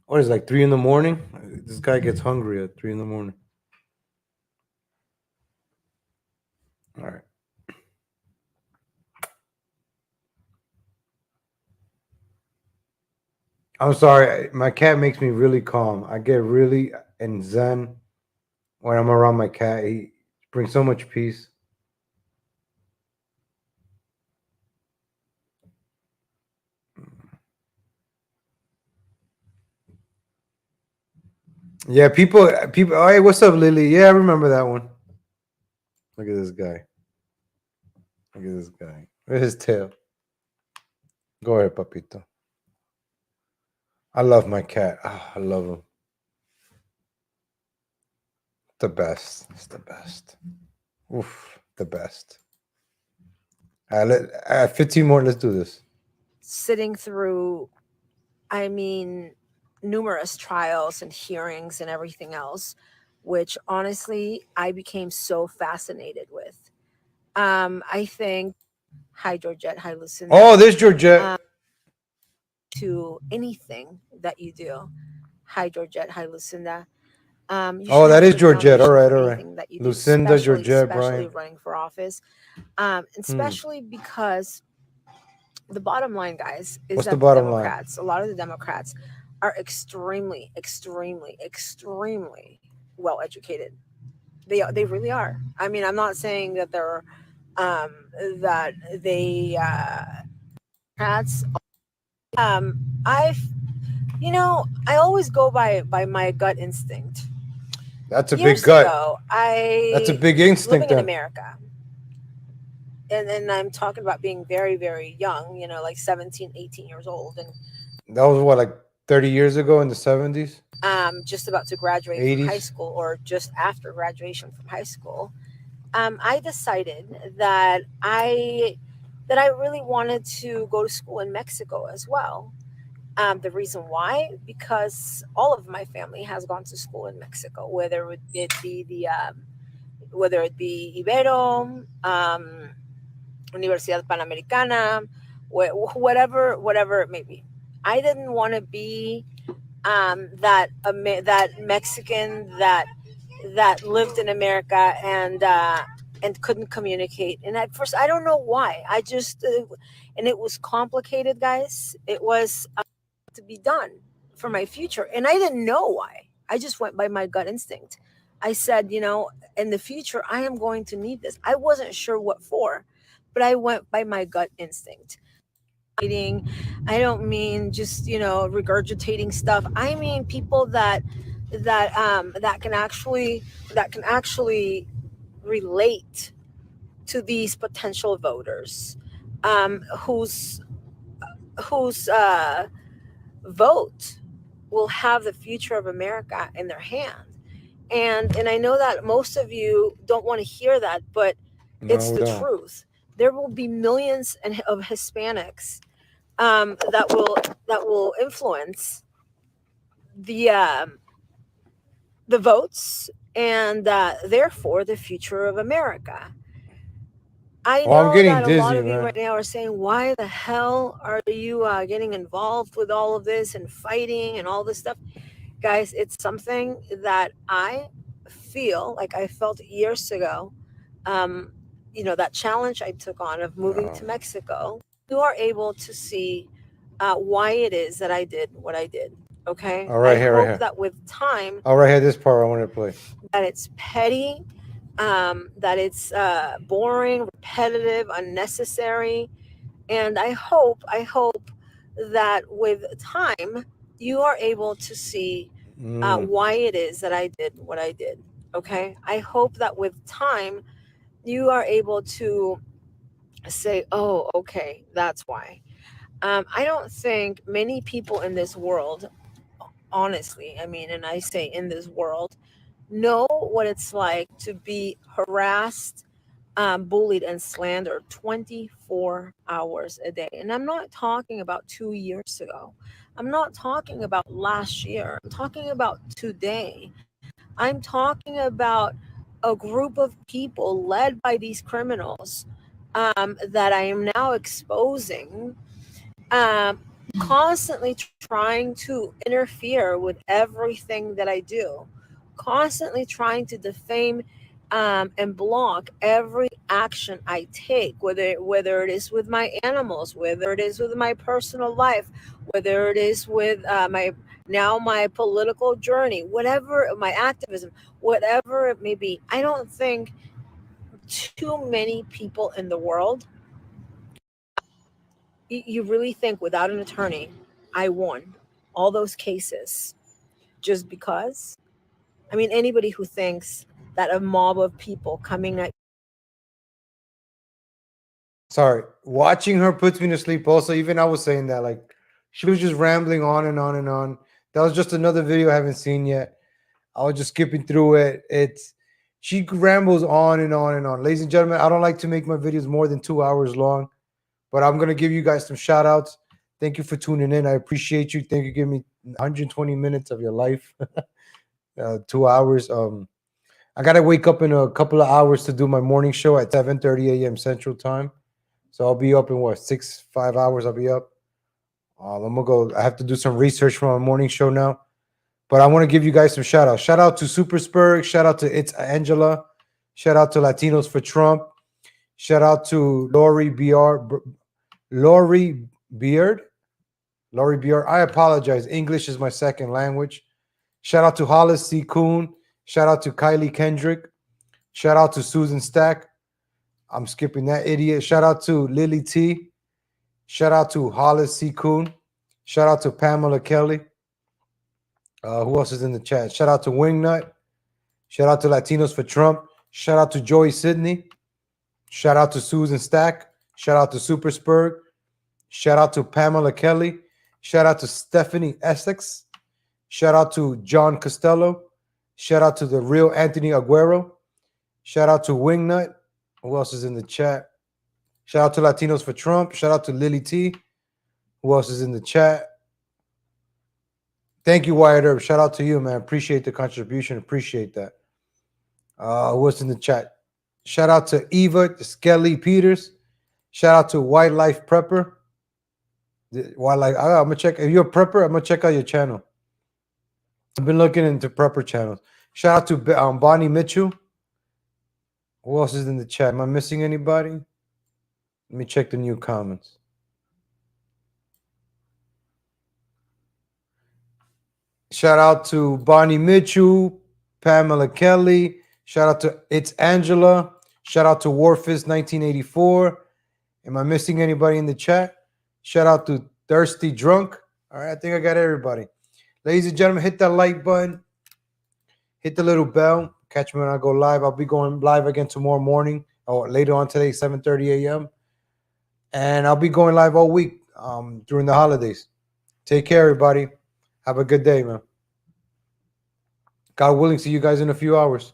Speaker 1: What is it, like 3 in the morning? This guy gets hungry at 3 in the morning. All right. I'm sorry. My cat makes me really calm. I get really and zen when I'm around my cat. He brings so much peace. Yeah, people. Oh, hey, what's up, Lily? Yeah, I remember that one. Look at this guy. Look at this guy. Look at his tail. Go ahead, Papito. I love my cat. Oh, I love him. The best. It's the best. Oof, the best. 15 more. Let's do this.
Speaker 9: Sitting through, I mean, numerous trials and hearings and everything else, which honestly I became so fascinated with. I think, hi Georgette, hi Lucinda.
Speaker 1: Oh, there's Georgette.
Speaker 9: To anything that you do. Hi Georgette, hi Lucinda. You
Speaker 1: Oh,
Speaker 9: should
Speaker 1: that
Speaker 9: have a
Speaker 1: is
Speaker 9: good
Speaker 1: Georgette. All
Speaker 9: foundation
Speaker 1: right,
Speaker 9: for
Speaker 1: all right.
Speaker 9: anything that you do,
Speaker 1: Lucinda,
Speaker 9: especially
Speaker 1: Georgette, Brian.
Speaker 9: running for office. And especially because the bottom line, guys, is
Speaker 1: What's
Speaker 9: that
Speaker 1: the
Speaker 9: the
Speaker 1: bottom line?
Speaker 9: Democrats, a lot of the Democrats are extremely, extremely, extremely well educated. They really are. I mean, I'm not saying that they're that they Democrats. I've I always go by my gut instinct.
Speaker 1: That's a
Speaker 9: Years
Speaker 1: big gut.
Speaker 9: ago,
Speaker 1: That's a big instinct.
Speaker 9: living in
Speaker 1: Then.
Speaker 9: America, and I'm talking about being very, very young, like 17, 18 years old, and
Speaker 1: That was what, like 30 years ago in the 70s?
Speaker 9: just about to graduate from high
Speaker 1: 80s?
Speaker 9: school or just after graduation from high school. I decided that I really wanted to go to school in Mexico as well. The reason why, because all of my family has gone to school in Mexico, whether it be whether it be Ibero, Universidad Panamericana, whatever it may be. I didn't want to be that Mexican that lived in America and couldn't communicate. And at first, I don't know why. I just and it was complicated, guys. It was to be done for my future, and I didn't know why. I just went by my gut instinct. I said, in the future, I am going to need this. I wasn't sure what for, but I went by my gut instinct. I don't mean just regurgitating stuff. I mean people that can actually relate to these potential voters, whose vote will have the future of America in their hand. And I know that most of you don't want to hear that, but it's the truth. There will be millions of Hispanics that will influence the votes and therefore the future of America. I know that a lot of you right now are saying, why the hell are you getting involved with all of this and fighting and all this stuff? Guys, it's something that I feel like I felt years ago. That challenge I took on of moving to Mexico. You are able to see why it is that I did what I did. Okay.
Speaker 1: All right,
Speaker 9: I
Speaker 1: here,
Speaker 9: hope
Speaker 1: right here.
Speaker 9: that with time.
Speaker 1: All right, here, this part I want to play.
Speaker 9: That it's petty, that it's boring, repetitive, unnecessary, and I hope that with time you are able to see why it is that I did what I did. Okay. I hope that with time you are able to say, oh, okay, that's why. I don't think many people in this world, honestly, I mean, and I say in this world, know what it's like to be harassed, bullied, and slandered 24 hours a day. And I'm not talking about 2 years ago. I'm not talking about last year. I'm talking about today. I'm talking about a group of people led by these criminals that I am now exposing, constantly trying to interfere with everything that I do, constantly trying to defame and block every action I take, whether it is with my animals, whether it is with my personal life, whether it is with my political journey, whatever my activism, whatever it may be. I don't think too many people in the world. You really think without an attorney, I won all those cases just because? I mean, anybody who thinks that a mob of people coming at
Speaker 1: Sorry, watching her puts me to sleep. Also, even I was saying that, like, she was just rambling on and on and on. That was just another video I haven't seen yet. I was just skipping through it. She rambles on and on and on. Ladies and gentlemen, I don't like to make my videos more than 2 hours long, but I'm gonna give you guys some shout outs. Thank you for tuning in. I appreciate you. Thank you for giving me 120 minutes of your life. 2 hours. I gotta wake up in a couple of hours to do my morning show at 7:30 a.m. Central Time. So I'll be up in what 5 hours. I'll be up. I'm gonna go. I have to do some research for my morning show now. But I want to give you guys some shout outs. Shout out to Super Spur. Shout out to It's Angela. Shout out to Latinos for Trump. Shout out to Lori Beard. Lori Beard. I apologize. English is my second language. Shout out to Hollis C. Kuhn. Shout out to Kylie Kendrick. Shout out to Susan Stack. I'm skipping that idiot. Shout out to Lily T. Shout out to Hollis C. Kuhn. Shout out to Pamela Kelly. Who else is in the chat? Shout out to Wingnut. Shout out to Latinos for Trump. Shout out to Joey Sidney. Shout out to Susan Stack. Shout out to Super Spurg. Shout out to Pamela Kelly. Shout out to Stephanie Essex. Shout out to John Costello. Shout out to the real Anthony Aguero. Shout out to Wingnut. Who else is in the chat? Shout out to Latinos for Trump. Shout out to Lily T. Who else is in the chat? Thank you, Wyatt Earp. Shout out to you, man. Appreciate the contribution. Appreciate that. What's in the chat? Shout out to Eva Skelly Peters. Shout out to Wildlife Prepper. Wildlife. I'm gonna check. If you're a prepper, I'm gonna check out your channel. I've been looking into prepper channels. Shout out to Bonnie Mitchell. Who else is in the chat? Am I missing anybody? Let me check the new comments. Shout out to Bonnie Mitchell, Pamela Kelly. Shout out to It's Angela. Shout out to Warfist 1984. Am I missing anybody in the chat? Shout out to Thirsty Drunk. All right, I think I got everybody. Ladies and gentlemen, hit that like button. Hit the little bell. Catch me when I go live. I'll be going live again tomorrow morning or later on today, 7:30 a.m. And I'll be going live all week during the holidays. Take care, everybody. Have a good day, man. God willing, see you guys in a few hours.